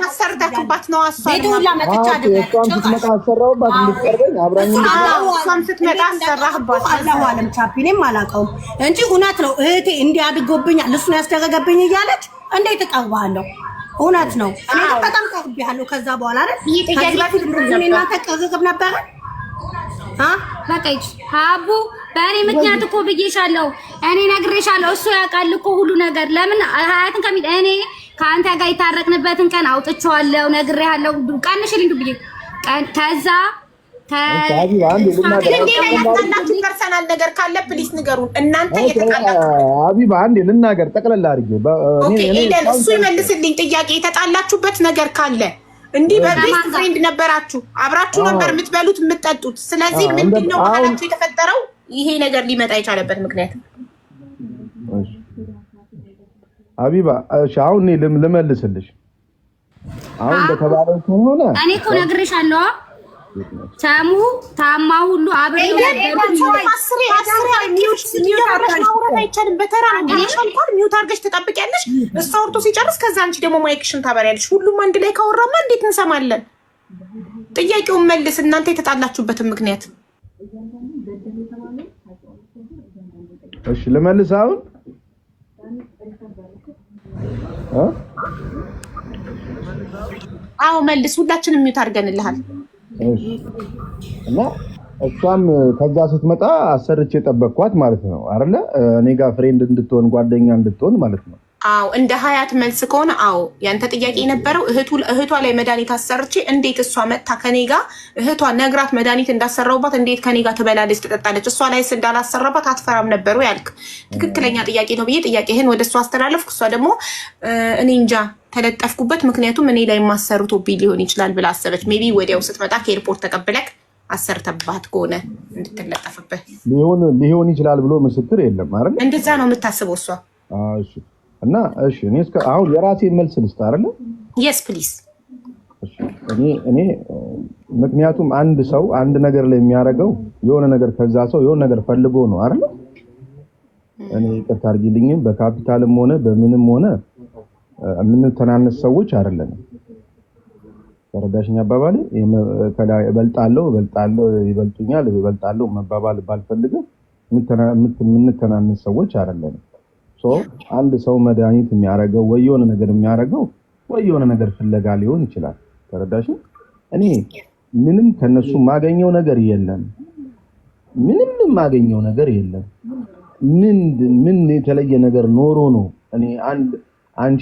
አሰርተክባት ነው። ቤቱ ሁላ መጥቻ እሷም ስትመጣ አሰራሁባት እንድትቀርበኝ አብራኝ እሷም ስትመጣ አሰራህባት። አላሁ አለም ቻፒኔም አላውቀውም እንጂ እውነት ነው። እህቴ እንዲህ አድርጎብኛል እሱን ያስደረገብኝ እያለች እንዴት እቀርባለሁ? እውነት ነው። እኔ በጣም ቀርቤያለሁ። ከዛ በኋላ አይደል ከዚህ በፊት እናንተ ቅርርብ ነበረ። በቃ ሀቡ በእኔ ምክንያት እኮ ብዬሻለሁ። እኔ ነግሬሻለሁ። እሱ ያውቃል እኮ ሁሉ ነገር። ለምን ሀያትን እኔ ከአንተ ጋር የታረቅንበትን ቀን አውጥቼዋለሁ፣ ነግሬሃለሁ። ቀንሽልኝ ብዬ ከዛ ያጣላችሁ ፐርሰናል ነገር ካለ ፕሊስ ንገሩን። እናንተ የተጣላችሁ አቢባ አንዴ ልናገር ጠቅለል አድርጌ። ኦኬ ኤደን እሱ ይመልስልኝ ጥያቄ። የተጣላችሁበት ነገር ካለ እንዲህ በቤስት ፍሬንድ ነበራችሁ፣ አብራችሁ ነበር የምትበሉት የምትጠጡት። ስለዚህ ምንድነው በኋላችሁ የተፈጠረው ይሄ ነገር ሊመጣ የቻለበት ምክንያት? አቢባ እሺ አሁን እኔ ልመልስልሽ። አሁን በተባለው ከሆነ እኔ እኮ ነግሬሻለሁ። ሰሙ ታማ ሁሉ አብረን ሚውት አድርገሽ ትጠብቂያለሽ። እሷ ወርቶ ሲጨርስ ከዛ አንቺ ደግሞ ማይክሽን ታበሪያለሽ። ሁሉም አንድ ላይ ካወራማ እንዴት እንሰማለን? ጥያቄውን መልስ። እናንተ የተጣላችሁበትን ምክንያት እሺ ልመልስ አሁን አዎ መልስ። ሁላችንም ሚውት አድርገንልሃል። እና እሷም ከዛ ስትመጣ አሰርቼ ጠበቅኳት ማለት ነው አይደለ? እኔ ጋር ፍሬንድ እንድትሆን ጓደኛ እንድትሆን ማለት ነው። አዎ እንደ ሀያት መልስ ከሆነ አዎ ያንተ ጥያቄ የነበረው እህቷ ላይ መድኃኒት አሰርቼ እንዴት እሷ መጥታ ከኔ ጋር እህቷ ነግራት መድኃኒት እንዳሰራውባት እንዴት ከኔ ጋር ትበላለች ትጠጣለች? እሷ ላይ እንዳላሰራባት አትፈራም ነበሩ ያልክ ትክክለኛ ጥያቄ ነው ብዬ ጥያቄህን ወደ እሷ አስተላለፍኩ። እሷ ደግሞ እኔ እንጃ ተለጠፍኩበት፣ ምክንያቱም እኔ ላይ ማሰርቶብኝ ሊሆን ይችላል ብላ አሰበች። ሜቢ ወዲያው ስትመጣ ከኤርፖርት ተቀብለክ አሰርተባት ከሆነ እንድትለጠፍብህ ሊሆን ይችላል ብሎ ምስክር የለም አይደል? እንደዛ ነው የምታስበው እሷ። እሺ እና እሺ እኔ አሁን የራሴን መልስ ልስጥ አይደል? የስ ፕሊዝ። እኔ ምክንያቱም አንድ ሰው አንድ ነገር ላይ የሚያደርገው የሆነ ነገር ከዛ ሰው የሆነ ነገር ፈልጎ ነው አይደል? እኔ ይቅርታ አድርጊልኝ በካፒታልም ሆነ በምንም ሆነ የምንተናነስ ሰዎች አይደለም። ተረዳሽኝ አባባሌ? ከላይ እበልጣለሁ ይበልጣለሁ መባባል ባልፈልግም የምንተናነስ ሰዎች አይደለም። አንድ ሰው መድኃኒት የሚያደርገው ወይ የሆነ ነገር የሚያደርገው ወይ የሆነ ነገር ፍለጋ ሊሆን ይችላል። ተረዳሽኝ? እኔ ምንም ከነሱ ማገኘው ነገር የለም። ምን የተለየ ነገር ኖሮ ነው እኔ አንቺ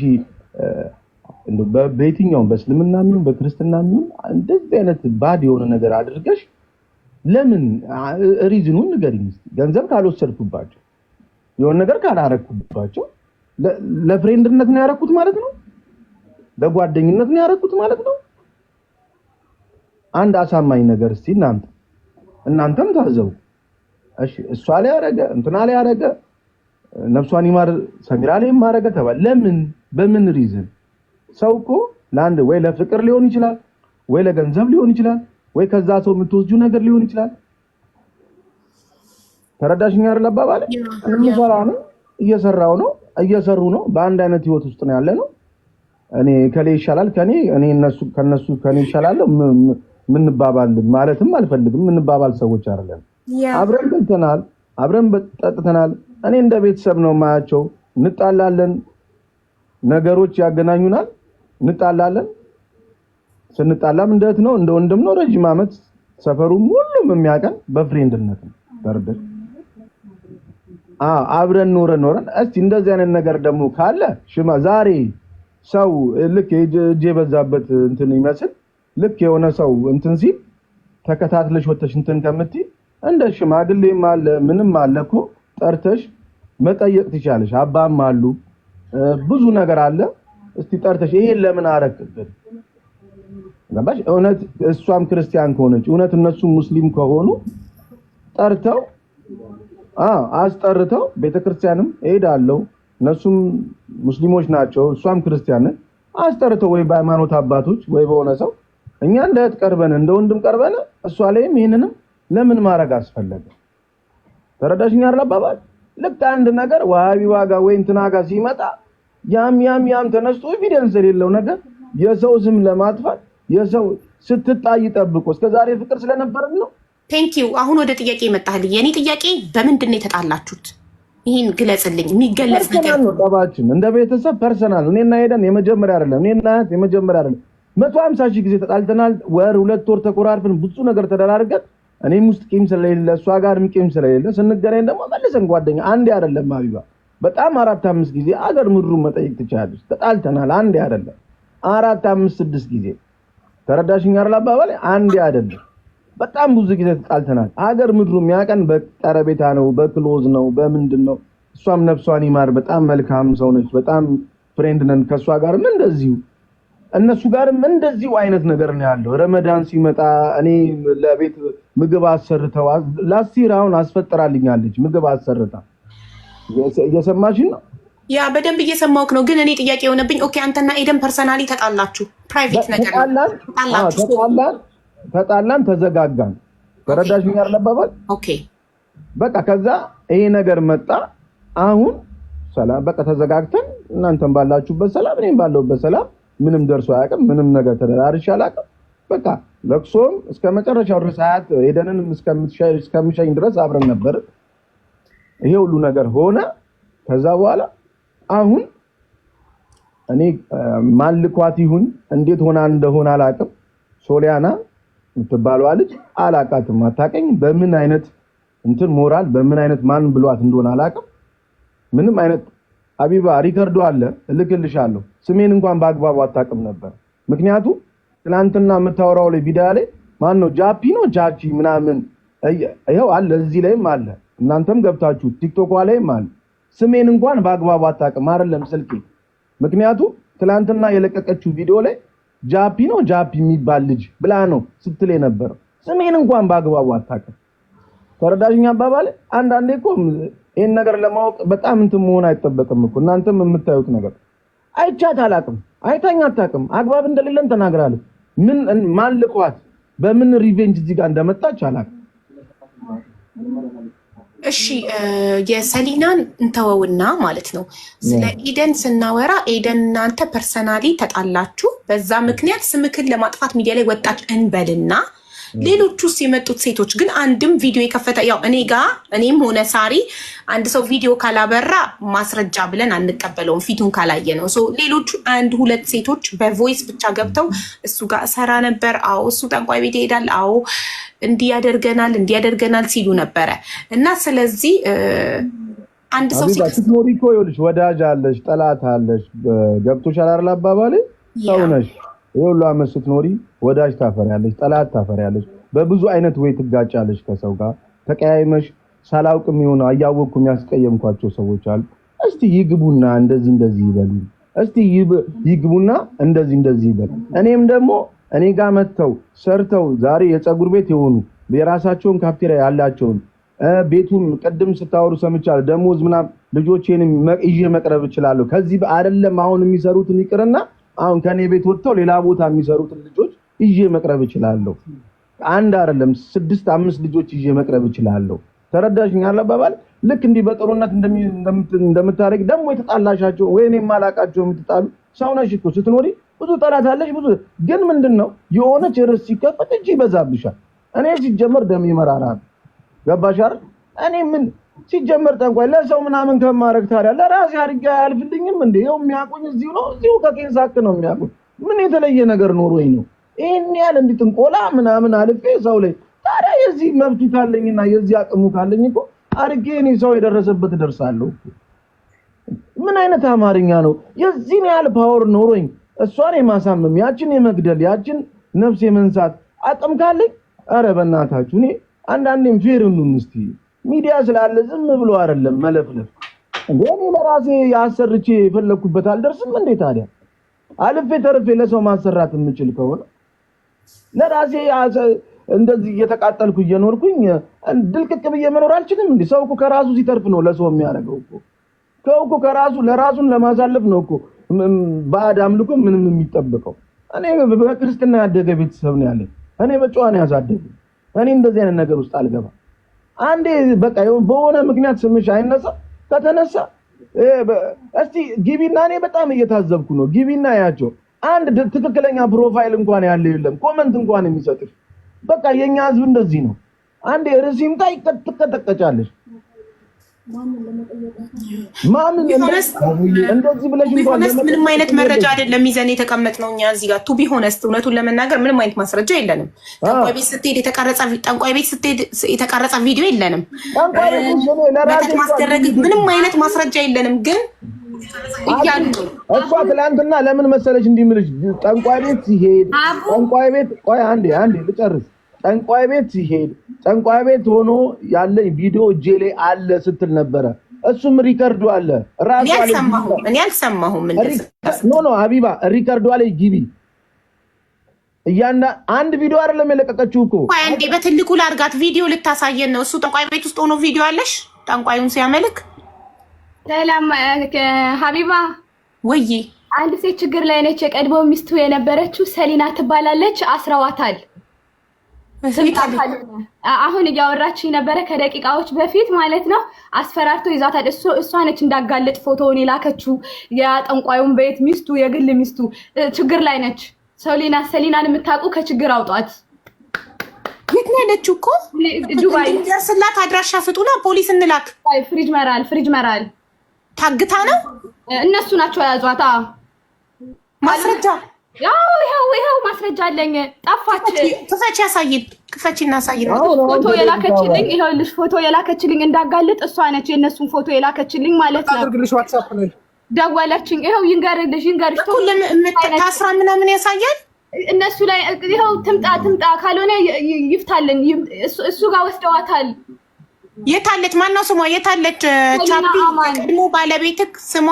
በየትኛውም በእስልምና የሚሆን በክርስትና የሚሆን እንደዚህ አይነት ባድ የሆነ ነገር አድርገሽ ለምን ሪዝኑን ንገሪኝ። ገንዘብ ካልወሰድኩባቸው የሆነ ነገር ካላረኩባቸው ለፍሬንድነት ነው ያረኩት ማለት ነው? ለጓደኝነት ነው ያረኩት ማለት ነው? አንድ አሳማኝ ነገር እስቲ እናንተም ታዘቡ። እሺ እሷ ላይ ያረገ እንትና ላይ ያረገ ነፍሷን ይማር ሰሚራ ላይ ማረገ ተባለ። ለምን በምን ሪዝን? ሰው እኮ ለአንድ ወይ ለፍቅር ሊሆን ይችላል ወይ ለገንዘብ ሊሆን ይችላል ወይ ከዛ ሰው የምትወስጂው ነገር ሊሆን ይችላል። ተረዳሽኝ አይደል አባባሌ? እየሰራው ነው እየሰሩ ነው። በአንድ አይነት ህይወት ውስጥ ነው ያለ ነው። እኔ ከሌ ይሻላል እኔ ከነሱ ከኔ ይሻላል ምን ባባል ማለትም አልፈልግም። ምን ባባል ሰዎች አይደለም። አብረን በልተናል፣ አብረን ጠጥተናል። እኔ እንደ ቤተሰብ ነው ማያቸው። እንጣላለን፣ ነገሮች ያገናኙናል፣ እንጣላለን። ስንጣላም እንደት ነው እንደ ወንድም ነው። ረጅም ዓመት ሰፈሩም ሁሉም የሚያቀን በፍሬንድነት ነው። ተረዳሽ? አብረን ኖረን እስቲ እንደዚህ አይነት ነገር ደግሞ ካለ ዛሬ ሰው ልክ እጄ በዛበት እንትን ይመስል ልክ የሆነ ሰው እንትን ሲል ተከታትለሽ ወተሽ እንትን ከምትይ እንደ ሽማግሌም አለ ምንም አለ እኮ ጠርተሽ መጠየቅ ትችላለሽ። አባም አሉ ብዙ ነገር አለ። እስቲ ጠርተሽ ይሄን ለምን አረክበት? ገባሽ? እውነት እሷም ክርስቲያን ከሆነች እውነት እነሱ ሙስሊም ከሆኑ ጠርተው አስጠርተው ቤተክርስቲያንም እሄዳለሁ እነሱም ሙስሊሞች ናቸው እሷም ክርስቲያን አስጠርተው ወይ በሃይማኖት አባቶች ወይ በሆነ ሰው እኛ እንደት ቀርበን እንደ ወንድም ቀርበን እሷ ላይም ይሄንንም ለምን ማረግ አስፈለገ? ተረዳሽኝ አይደል አባባል? ልክ አንድ ነገር ዋሃቢ ዋጋ ወይ እንትና ጋር ሲመጣ ያም ተነስቶ ኤቪደንስ የሌለው ነገር የሰው ስም ለማጥፋት የሰው ስትጣይ ጠብቆ እስከዛሬ ፍቅር ስለነበረን ነው። ቴንክ ዩ። አሁን ወደ ጥያቄ መጣልኝ። የኔ ጥያቄ በምንድን ነው የተጣላችሁት? ይሄን ግለጽልኝ። የሚገለጽ ነገር ነው። ጠባችን እንደ ቤተሰብ ፐርሰናል እኔና ሄደን የመጀመሪያ አይደለም። እኔና የመጀመሪያ አይደለም 150 ሺህ ጊዜ ተጣልተናል። ወር 2 ወር ተቆራርፈን ብዙ ነገር ተደራርገን እኔም ውስጥ ቂም ስለሌለ እሷ ጋርም ቂም ስለሌለ ስንገናኝ ደግሞ መልሰን ጓደኛ አንዴ አይደለም ሀቢባ በጣም 4-5 ጊዜ አገር ምድሩን መጠየቅ ትችላለች። ተጣልተናል። አንዴ አይደለም 4-5-6 ጊዜ። ተረዳሽኝ አይደል አባባሌ? አንዴ አይደለም በጣም ብዙ ጊዜ ተጣልተናል። አገር ምድሩ የሚያቀን በቀረቤታ ነው፣ በክሎዝ ነው፣ በምንድነው። እሷም ነፍሷን ይማር በጣም መልካም ሰው ነች። በጣም ፍሬንድ ነን ከሷ ጋርም እንደዚሁ እነሱ ጋርም እንደዚሁ አይነት ነገር ነው ያለው። ረመዳን ሲመጣ እኔ ለቤት ምግብ አሰርተው ላስቲራውን አስፈጥራልኛለች ምግብ አሰርታ። እየሰማሽኝ ነው? ያ በደንብ እየሰማሁህ ነው። ግን እኔ ጥያቄ የሆነብኝ ኦኬ አንተና ኤደን ፐርሰናሊ ተጣላችሁ፣ ፕራይቬት ነገር ተጣላን፣ ተዘጋጋን። ተረዳሽኝ አይደል አባባል? ኦኬ በቃ ከዛ ይሄ ነገር መጣ። አሁን ሰላም በቃ ተዘጋግተን እናንተም ባላችሁበት ሰላም እኔም ባለሁበት ሰላም ምንም ደርሶ አያውቅም። ምንም ነገር ተደራርሻ አላውቅም። በቃ ለቅሶም እስከመጨረሻው ድረስ አያት ሄደንም እስከምሸኝ ድረስ አብረን ነበር። ይሄ ሁሉ ነገር ሆነ። ከዛ በኋላ አሁን እኔ ማልኳት ይሁን እንዴት ሆና እንደሆነ አላውቅም። ሶሊያና የምትባለው ልጅ አላውቃትም፣ አታውቀኝ። በምን አይነት እንትን ሞራል በምን አይነት ማን ብሏት እንደሆነ አላውቅም። ምንም አይነት ሀቢባ ሪከርዶ አለ እልክልሻለሁ። ስሜን እንኳን በአግባቡ አታውቅም ነበር። ምክንያቱም ትናንትና የምታወራው ላይ ቪዲዮ ላይ ማን ነው ጃፒ ነው ጃቺ ምናምን ይሄው አለ፣ እዚህ ላይም አለ። እናንተም ገብታችሁ ቲክቶክ ላይም አለ። ስሜን እንኳን በአግባቡ አታውቅም አይደለም ስልኬ። ምክንያቱም ትናንትና የለቀቀችው ቪዲዮ ላይ ጃፒ ነው ጃፒ የሚባል ልጅ ብላ ነው ስትል ነበር። ስሜን እንኳን በአግባቡ አታውቅም። ተረዳሽኝ አባባል? አንዳንዴ እኮ ይሄን ነገር ለማወቅ በጣም እንትን መሆን አይጠበቅም እኮ። እናንተም የምታዩት ነገር አይቻት አላውቅም፣ አይታኝ አታውቅም። አግባብ እንደሌለን ተናግራለች። ምን ማን ልኳት በምን ሪቬንጅ እዚህ ጋር እንደመጣች አላውቅም። እሺ የሰሊናን እንተወውና ማለት ነው ስለ ኤደን ስናወራ ኤደን እናንተ ፐርሰናሊ ተጣላችሁ፣ በዛ ምክንያት ስምክን ለማጥፋት ሚዲያ ላይ ወጣች እንበልና ሌሎቹስ የመጡት ሴቶች ግን አንድም ቪዲዮ የከፈተ ያው እኔም ሆነ ሳሪ አንድ ሰው ቪዲዮ ካላበራ ማስረጃ ብለን አንቀበለውም ፊቱን ካላየ ነው። ሌሎቹ 1-2 ሴቶች በቮይስ ብቻ ገብተው እሱ ጋር እሰራ ነበር፣ አዎ እሱ ጠንቋይ ቤት ይሄዳል፣ አዎ እንዲያደርገናል ሲሉ ነበረ። እና ስለዚህ አንድ ሰው ስትኖሪ እኮ ይኸውልሽ ወዳጅ አለሽ ጠላት አለሽ፣ ገብቶሻል አይደል አባባሌ? ሰው ነሽ ይሁሉ አመት ስትኖሪ ወዳጅ ታፈሪያለሽ፣ ጠላት ታፈሪያለሽ። በብዙ አይነት ወይ ትጋጫለሽ ከሰው ጋር ተቀያይመሽ። ሳላውቅም ይሆን አያወቅኩም ያስቀየምኳቸው ሰዎች አሉ። እስቲ ይግቡና እንደዚህ ይበሉ፣ እስቲ ይግቡና እንደዚህ ይበሉ። እኔም ደግሞ እኔ ጋር መጥተው ሰርተው ዛሬ የፀጉር ቤት የሆኑ የራሳቸውን ካፍቴሪያ ያላቸውን ቤቱን ቅድም ስታወሩ ሰምቻለሁ። ደሞዝ ምናምን ልጆቼንም ይዤ መቅረብ እችላለሁ። ከዚህ አይደለም አሁን የሚሰሩትን ይቅርና አሁን ከኔ ቤት ወጥተው ሌላ ቦታ የሚሰሩትን ልጆች ይዤ መቅረብ እችላለሁ። አንድ አይደለም 6-5 ልጆች ይዤ መቅረብ እችላለሁ። ተረዳሽኝ አባባል? ልክ እንዲህ በጥሩነት እንደምታረግ ደግሞ የተጣላሻቸው ወይ እኔ ማላቃቸው የምትጣሉ ሰው ነሽ እኮ ስትኖሪ ብዙ ጠላት አለሽ። ብዙ ግን ምንድነው የሆነች ርዕስ ሲከፈት እጅ ይበዛብሻል። እኔ ሲጀመር ደም ይመራራል። ገባሽ አይደል? እኔ ምን ሲጀመር ጠንቋይ ለሰው ምናምን ከማረግ ታዲያ ለራሴ አድርጌ አያልፍልኝም እንዴ? ይኸው የሚያውቁኝ እዚሁ ከኬንሳክ ነው የሚያውቁኝ። ምን የተለየ ነገር ኖሮኝ ነው ይሄን ያህል እንድትንቆላ ምናምን አልፌ ሰው ላይ ታዲያ የዚህ መብቱ ካለኝና የዚህ አቅሙ ካለኝ እኮ አድርጌ እኔ ሰው የደረሰበት ደርሳለሁ። ምን አይነት አማርኛ ነው? የዚህን ያህል ፓወር ኖሮኝ እሷን የማሳመም ያችን የመግደል ያችን ነፍስ የመንሳት አቅም ካለኝ አረ በእናታችሁ እኔ አንዳንዴም ፌር እንሁን እስቲ። ሚዲያ ስላለ ዝም ብሎ አይደለም መለፍለፍ እንዴ። እኔ ለራሴ ያሰርቼ የፈለኩበት አልደርስም እንዴ? ታዲያ አልፌ ተርፌ ለሰው ማሰራት የምችል ከሆነ ለራሴ እንደዚህ እየተቃጠልኩ እየኖርኩኝ ድልቅቅ ብዬ መኖር አልችልም እንዴ? ሰው እኮ ከራሱ ሲተርፍ ነው ለሰው የሚያደርገው እኮ። ሰው እኮ ከራሱ ለራሱን ለማሳለፍ ነው እኮ ባዕድ አምልኮ ምንም የሚጠበቀው። እኔ በክርስትና ያደገ ቤተሰብ ነው ያለኝ። እኔ በጨዋ ነው ያሳደገኝ። እኔ እንደዚህ አይነት ነገር ውስጥ አልገባም። አንዴ በቃ በሆነ ምክንያት ስምሽ አይነሳ ከተነሳ እስቲ ግቢና እኔ በጣም እየታዘብኩ ነው። ግቢና ያቸው አንድ ትክክለኛ ፕሮፋይል እንኳን ያለ የለም፣ ኮመንት እንኳን የሚሰጥሽ። በቃ የኛ ህዝብ እንደዚህ ነው። አንዴ ርዕሲም ታይ ትቀጠቀጫለሽ። ማምን እንደዚህ ብለሽ እንኳን ምንም አይነት መረጃ አይደለም ይዘን የተቀመጥነው እኛ እዚህ ጋር ቱ ቢ ሆነስት እውነቱን ለመናገር ምንም አይነት ማስረጃ የለንም። ጠንቋይ ቤት ስትሄድ የተቀረጸ ቪዲዮ የለንም። ማስደረግ ምንም አይነት ማስረጃ የለንም። ግን እሷ ትላንትና ለምን መሰለሽ እንዲህ የምልሽ ጠንቋይ ቤት ሲሄድ ጠንቋይ ቤት ቆይ አንዴ ልጨርስ። ጠንቋይ ቤት ሲሄድ ጠንቋይ ቤት ሆኖ ያለኝ ቪዲዮ እጄ ላይ አለ ስትል ነበረ። እሱም ሪከርዱ አለ። ራሱ እኔ አልሰማሁም። ኖ ሀቢባ ሪከርዱ አለ። ግቢ አንድ ቪዲዮ አይደለም የለቀቀችው እኮ። ቆይ አንዴ በትልቁ ላርጋት ቪዲዮ ልታሳየን ነው። እሱ ጠንቋይ ቤት ውስጥ ሆኖ ቪዲዮ አለሽ ጠንቋዩን ሲያመልክ። ሰላም ሀቢባ ወይ አንድ ሴት ችግር ላይ ነች። የቀድሞ ሚስቱ የነበረችው ሰሊና ትባላለች። አስረዋታል። አሁን እያወራችኝ ነበረ ከደቂቃዎች በፊት ማለት ነው። አስፈራርቶ ይዛታል። እሷ ነች እንዳጋለጥ ፎቶውን የላከችው። የጠንቋዩን ቤት ሚስቱ የግል ሚስቱ ችግር ላይ ነች። ሰሊናን የምታውቁ ከችግር አውጧት። የት ነው ያለችው እኮ? ዱባይ። ደርስላት አድራሻ ፍጡና ፖሊስ እንላክ። ፍሪጅ መራል ታግታ ነው። እነሱ ናቸው የያዟት። ማስረጃ ይኸው ማስረጃ አለኝ። ጠፋች። ክፈች ያሳይን። ክፈችና ያሳይን። ፎቶ የላከችልኝ ይኸውልሽ፣ ፎቶ የላከችልኝ እንዳጋለጥ እሷ ነች። የእነሱን ፎቶ የላከችልኝ ማለት ነው። አድርግልሽ ዋትስአፕ ላይ ደወለችኝ። ይኸው ይንገርልሽ ታስራ ምናምን ያሳያል። እነሱ ላይ ይኸው ትምጣ ካልሆነ ይፍታልን። እሱ ጋር ወስደዋታል። የታለች? ማነው ስሟ? የታለች? ቻፒ ቀድሞ ባለቤትክ ስሟ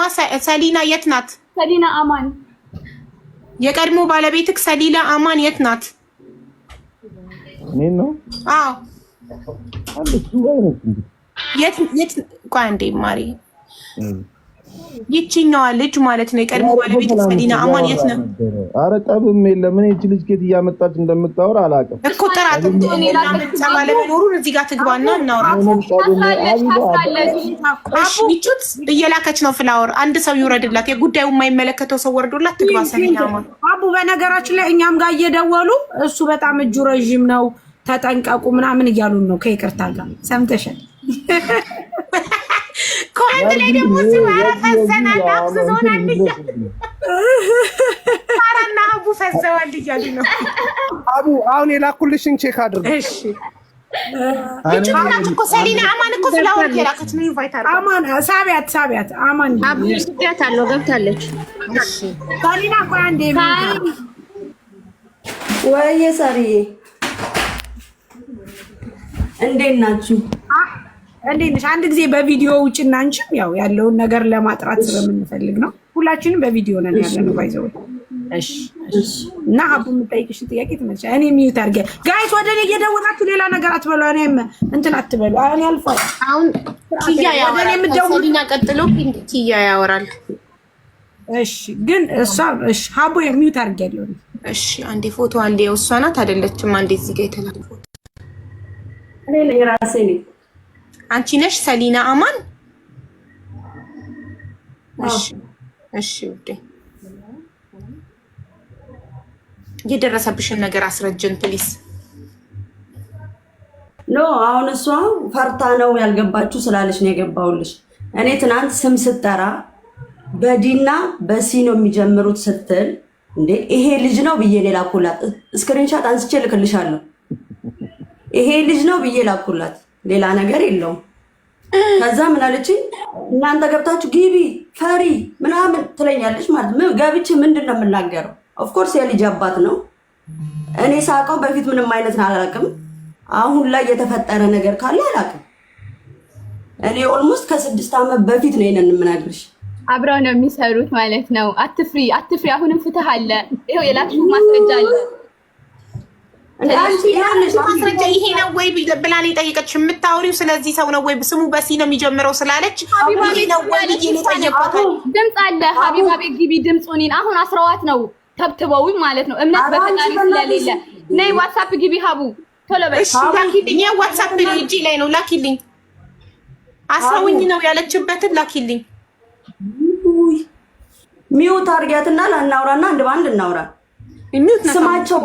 ሰሊና የት ናት? ሰሊና አማን። የቀድሞ ባለቤትክ ሰሊና አማን የት ናት? እኔ ነው። አዎ የት ቆይ አንዴ ማሪ ይቺኛዋ ልጅ ማለት ነው የቀድሞ ባለቤት ሰሊና አማን የት ነው? ኧረ ጠብም የለም። እኔ እቺ ልጅ ከየት እያመጣች እንደምታወራ አላውቅም እኮ ጥራት ባለመኖሩን እዚህ ጋር ትግባና እናውራ። እሺ ይቹት እየላከች ነው ፍላወር። አንድ ሰው ይውረድላት፣ የጉዳዩ የማይመለከተው ሰው ወርዶላት ትግባ ሰሊና አማን። አቡ በነገራችን ላይ እኛም ጋር እየደወሉ እሱ በጣም እጁ ረዥም ነው ተጠንቀቁ ምናምን እያሉን ነው። ከይቅርታ ጋር ሰምተሻል። ኮሜንት ላይ ደግሞ ፈዘናል አብዝዞናል አራና አቡ ፈዘዋል እያሉ ነው። አቡ አሁን የላኩልሽን ቼክ አድርጉ። እሺ እቺ እኮ ሰሊና አማን እኮ ፍላወር የላከች ነው። ኢንቫይት አድርጋ አማን ሳቢያት አማን አቡ ስደት አለው ገብታለች። እሺ ሰሊና ቆይ አንዴ ወይዬ ሳሪዬ እንዴት ናችሁ? እንዴት ነሽ? አንድ ጊዜ በቪዲዮ ውጭና አንቺም ያው ያለውን ነገር ለማጥራት ስለምንፈልግ ነው። ሁላችንም በቪዲዮ ነን ያለነው ባይዘው። እሺ እና ሀቡ የምጠይቅሽ ጥያቄ ትመልሽ። እኔ ሚዩት አድርጌ ጋይስ፣ ወደ እኔ እየደወላችሁ ሌላ ነገር አትበሉ። እኔም እንትን አትበሉ። አሁን ያልፋል። አሁን ኪያ ያወራል። ሰሊና ቀጥሎ ኪያ ያወራል። እሺ ግን እሷ እሺ ሀቡ ሚዩት አድርጌያለሁ። እሺ አንዴ ፎቶ አንዴ እሷ ናት አይደለችም? አንዴ እዚህ ጋር የተላከ ፎቶ እኔ ለራሴ ነኝ። አንቺ ነሽ ሰሊና አማን? እሺ ውዴ የደረሰብሽን ነገር አስረጅን ፕሊስ። ኖ አሁን እሷ ፈርታ ነው ያልገባችሁ ስላለች ነው የገባውልሽ። እኔ ትናንት ስም ስጠራ በዲና በሲ ነው የሚጀምሩት ስትል እንዴ ይሄ ልጅ ነው ብዬ ላኩላት። ስክሪንሻት አንስቼ ልክልሻለሁ። ይሄ ልጅ ነው ብዬ ላኩላት። ሌላ ነገር የለውም። ከዛ ምን አለችኝ? እናንተ ገብታችሁ ግቢ ፈሪ ምናምን ትለኛለች ማለት ነው። ገብቼ ምንድን ነው የምናገረው? ኦፍኮርስ የልጅ አባት ነው። እኔ ሳውቀው በፊት ምንም አይነት አላውቅም። አሁን ላይ የተፈጠረ ነገር ካለ አላውቅም። እኔ ኦልሞስት ከ6 ዓመት በፊት ነው ይሄንን የምናግርሽ። አብረው ነው የሚሰሩት ማለት ነው። አትፍሪ። አሁንም ፍትህ አለ። ይሄው የላክሽው ማስረጃ አለ። ማስረጃ ይሄ ነው ወይ ብላን የጠየቀች የምታወሪው ስለዚህ ሰው ነው ወይ ስሙ በሲ ነው የሚጀምረው ስላለች ይሄ ነው ወይ የጠየቀው ድምጽ አለ። ሀቢባ ቤት ግቢ ድምጹን አሁን አስረዋት ነው ተብትበው ማለት ነው። እምነት በፈጣሪ ስለሌለ ነይ ዋትስአፕ ግቢ ሀቡ ቶሎ በይ። እሺ ላኪልኝ። ዋትስአፕ እጂ ላይ ነው ላኪልኝ። አስረውኝ ነው ያለችበትን ላኪልኝ። ሚውት አድርጊያትና ላናውራና አንድ ባንድ እናውራ። ስማቸው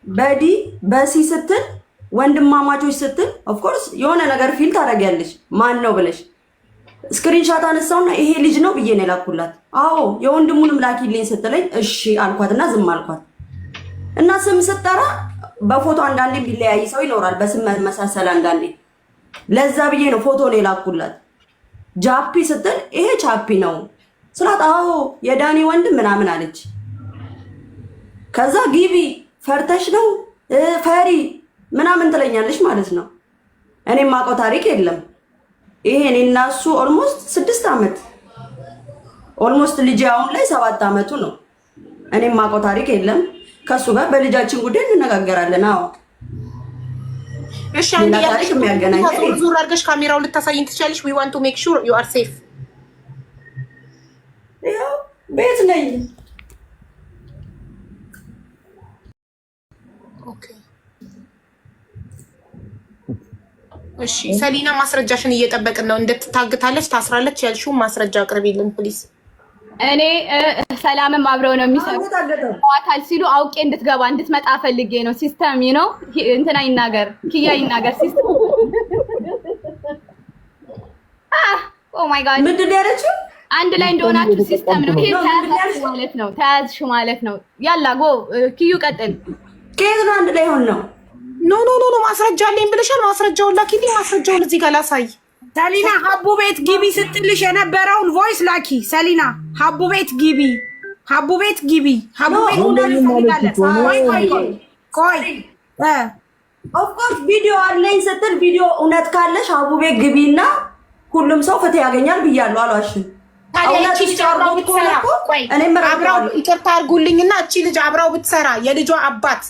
በዲ በሲ ስትል ወንድማማቾች ስትል ኦፍ ኮርስ የሆነ ነገር ፊል ታደርጊያለሽ። ማን ነው ብለሽ ስክሪንሻት አነሳውና ይሄ ልጅ ነው ብዬ ነው ላኩላት። አዎ የወንድሙንም ላኪልኝ ስትለኝ እሺ አልኳትና ዝም አልኳት። እና ስም ስጠራ በፎቶ አንዳንዴ ቢለያይ ሰው ይኖራል፣ በስም መሳሰል አንዳንዴ። ለዛ ብዬ ነው ፎቶ ነው ላኩላት። ጃፒ ስትል ይሄ ቻፒ ነው ስላት አዎ የዳኒ ወንድም ምናምን አለች። ከዛ ግቢ ፈርተሽ ነው ፈሪ ምናምን ትለኛለች ማለት ነው። እኔም ማውቀው ታሪክ የለም። ይሄ እኔና እሱ ኦልሞስት 6 ዓመት ኦልሞስት ልጅ አሁን ላይ 7 ዓመቱ ነው። እኔም ማውቀው ታሪክ የለም። ከሱ ጋር በልጃችን ጉዳይ እንነጋገራለን። አዎ እሺ አንዴ ያለሽ የሚያገናኝ ዙር አድርገሽ ካሜራውን ልታሳይን ትችያለሽ? we want to make sure you are safe። ያው ቤት ነኝ። ኦኬ እሺ ሰሊና ማስረጃሽን እየጠበቅን ነው። እንድትታግታለች ታስራለች ያልሽው ማስረጃ አቅርቢልን ፕሊዝ። እኔ ሰላምም አብረው ነው የሚሰሩት። ዋታል ሲሉ አውቄ እንድትገባ እንድትመጣ ፈልጌ ነው። ሲስተም ነው እንትና ይናገር ኪያ ይናገር ሲስተም ኦ ማይ ጋድ ምንድን ነው ያለችው? አንድ ላይ እንደሆናችሁ ሲስተም ነው። ተያዝሽ ማለት ነው። ተያዝሽ ማለት ነው። ያላ ጎ ኪዩ ቀጥል። ከየት ነው አንድ ላይ ሆን ነው? ኖ ማስረጃ አለኝ ብለሻል። ማስረጃውን ላኪልኝ። ማስረጃውን እዚህ ጋር ላሳይ። ሰሊና ሀቡ ቤት ግቢ ስትልሽ የነበረውን ቮይስ ላኪ። ሰሊና ሀቡ ቤት ግቢ፣ ሀቡ ቤት ግቢ፣ ሀቡ ቤት ቆይ ኦፍ ኮርስ ቪዲዮ አለኝ ስትል ቪዲዮ እውነት ካለሽ ሀቡ ቤት ግቢና ሁሉም ሰው ፍትህ ያገኛል ብያለሁ። አሏሽን ይቅርታ አድርጉልኝና እቺ ልጅ አብራው ብትሰራ የልጇ አባት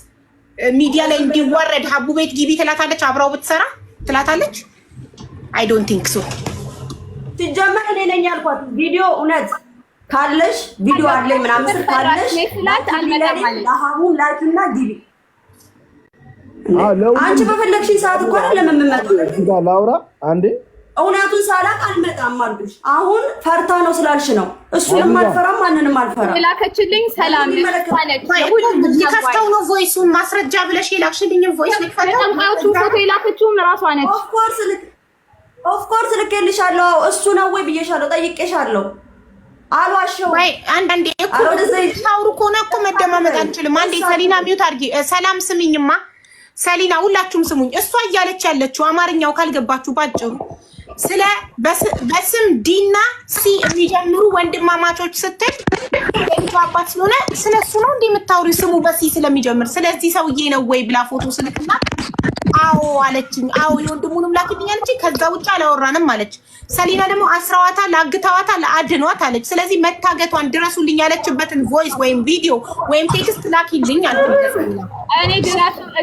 ሚዲያ ላይ እንዲወረድ ሀቡ ቤት ግቢ ትላታለች። አብራው ብትሰራ ትላታለች። I don't think so። ሲጀመር እኔ ነኝ ያልኳት ቪዲዮ እውነት ካለሽ ቪዲዮ አለኝ ምናምን ካለሽ ለሀሙ ላኪና ግቢ። አንቺ በፈለግሽኝ ሰዓት እኮ አይደለም የምመጣው። ላውራ አንዴ እውነቱን ሳላቅ አልመጣም አልኩሽ። አሁን ፈርታ ነው ስላልሽ ነው። እሱንም አልፈራም ማንንም አልፈራም። ላከችልኝ ሰላም ከፍተው ነው ቮይሱን ማስረጃ ብለሽ የላክሽልኝ ቮይስ ልክፈተው። ፎቶ የላከችውም እራሷ ነች። ኦፍኮርስ ልኬልሻለሁ። እሱ ነው ወይ ብዬሻለሁ፣ ጠይቄሻለሁ። አልዋሸሁም። ወይ አንዳንዴ እኮ ታውሩ ከሆነ እኮ መደማመጥ አንችልም። አንዴ ሰሊና ሚውት አድርጊ። ሰላም ስሚኝማ፣ ሰሊና ሁላችሁም ስሙኝ። እሷ እያለች ያለችው አማርኛው ካልገባችሁ ባጭሩ ስለ በስም ዲና ሲ የሚጀምሩ ወንድማማቾች ስትል የልጁ አባት ስለሆነ ስለሱ ነው እንዴ የምታወሪ? ስሙ በሲ ስለሚጀምር ስለዚህ ሰውዬ ነው ወይ ብላ ፎቶ ስልክና አዎ አለችኝ። አዎ የወንድሙንም ላኪልኝ አለችኝ። ከዛ ውጭ አላወራንም አለች። ሰሊና ደግሞ አስራዋታል፣ አግታዋታል፣ አድኗት አለች። ስለዚህ መታገቷን ድረሱልኝ ያለችበትን ቮይስ ወይም ቪዲዮ ወይም ቴክስት ላኪልኝ አለች። እኔ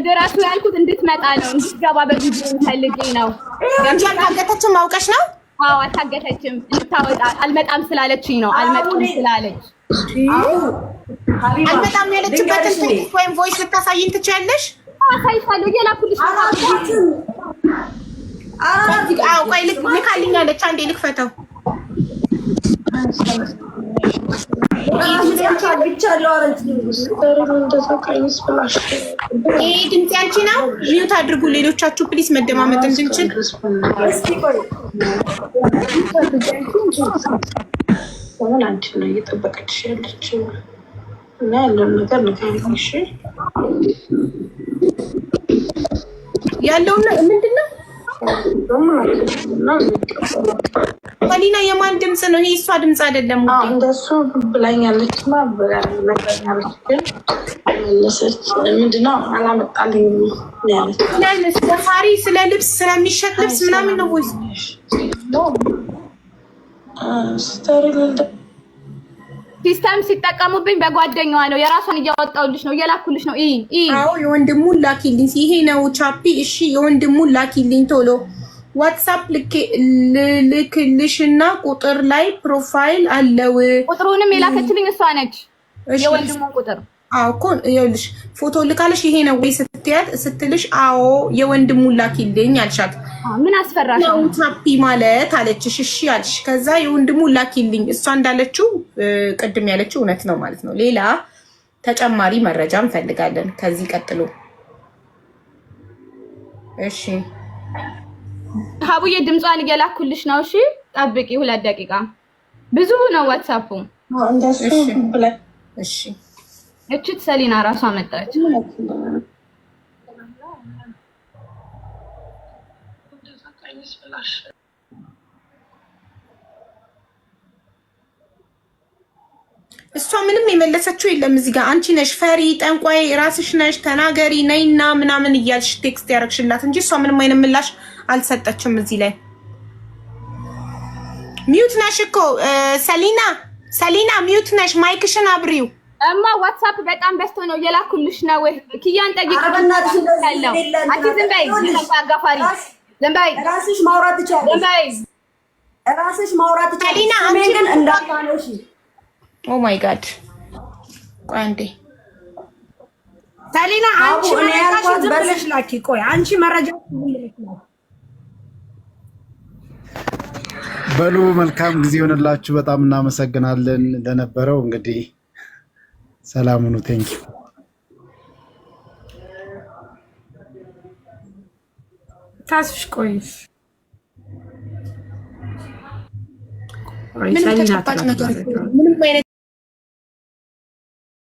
ድረሱ ያልኩት እንድትመጣ ነው፣ እንድትገባ በቪዲዮ ፈልጌ ነው እንጂ አልታገተችም። አውቀሽ ነው? አዎ አልታገተችም። እንድታወጣ አልመጣም ስላለችኝ ነው። አልመጣም ስላለች አልመጣም ያለችበትን ቴክስት ወይም ቮይስ ልታሳይኝ ትችያለሽ? አሳይሻለሁ። እየላኩልሽ ቆይ ልካልኛለች። አንዴ ልክፈተው። ይሄ ድምፅ ያንቺ ነው። ሚዩት አድርጉ ሌሎቻችሁ ፕሊስ፣ መደማመጥ እንድንችል። አንቺ ነው እየጠበቀችሽ ያለችው እና ያለውን ነገር ንገሪኝ። ያለውን ምንድን ነው? ሰሊና የማን ድምፅ ነው ይሄ? እሷ ድምፅ አይደለም። እንደሱ ብላኛለች ና ነግራኛለች፣ ግን መለሰች። ምንድነው አላመጣልኝም ያለች። ሰፋሪ ስለ ልብስ ስለሚሸጥ ልብስ ምናምን ነው ወይስ ሲስተም ሲጠቀሙብኝ በጓደኛዋ ነው። የራሷን እያወጣሁልሽ ነው፣ እየላኩልሽ ነው። አዎ የወንድሙን ላኪልኝ። ይሄ ነው ቻፒ። እሺ የወንድሙን ላኪልኝ ቶሎ። ዋትስአፕ ልክልሽና ቁጥር ላይ ፕሮፋይል አለው። ቁጥሩንም የላከችልኝ እሷ ነች፣ የወንድሙን ቁጥር። አዎ እኮ ይኸውልሽ ፎቶ ልካለሽ። ይሄ ነው ወይ ስትልሽ፣ አዎ የወንድሙን ላኪልኝ አልሻት። ምን አስፈራሽ? ነው ቻፒ ማለት አለችሽ። እሺ አልሽ። ከዛ የወንድሙን ላኪልኝ። እሷ እንዳለችው ቅድም ያለችው እውነት ነው ማለት ነው። ሌላ ተጨማሪ መረጃ እንፈልጋለን ከዚህ ቀጥሎ። እሺ ሀቡዬ ድምጿን እየላኩልሽ ነው። እሺ ጠብቂ 2 ደቂቃ። ብዙ ነው ዋትስአፑ። እሺ እችት ሰሊና ራሷ መጣች። እሷ ምንም የመለሰችው የለም። እዚህ ጋር አንቺ ነሽ ፈሪ ጠንቋይ ራስሽ ነሽ ተናገሪ ነይና ምናምን እያልሽ ቴክስት ያደረግሽላት እንጂ እሷ ምንም አይነት ምላሽ አልሰጠችም። እዚህ ላይ ሚዩት ነሽ እኮ ሰሊና ሚዩት ነሽ። ማይክሽን አብሪው። እማ ዋትስአፕ በጣም በዝቶ ነው። እየላኩልሽ ነው። ኪያን ጠይቂ። አንቺ ዝም በይ አጋፋሪ፣ ዝም በይ። ራስሽ ማውራት ትችያለሽ። ራስሽ ማውራት ትችያለሽ። ሰሊና አንቺ ግን እንዳታነሺ። ኦ ማይ ጋድ ቆይ አንዴ ሰሊና አንቺ መረጃሽ ብለሽ ላኪ። ቆይ አንቺ መረጃ በሉ መልካም ጊዜ ይሆንላችሁ። በጣም እናመሰግናለን ለነበረው። እንግዲህ ሰላም ሁኑ። ቴንክ ዩ። ታስሽ ቆይስ ምን ተጨባጭ ነገር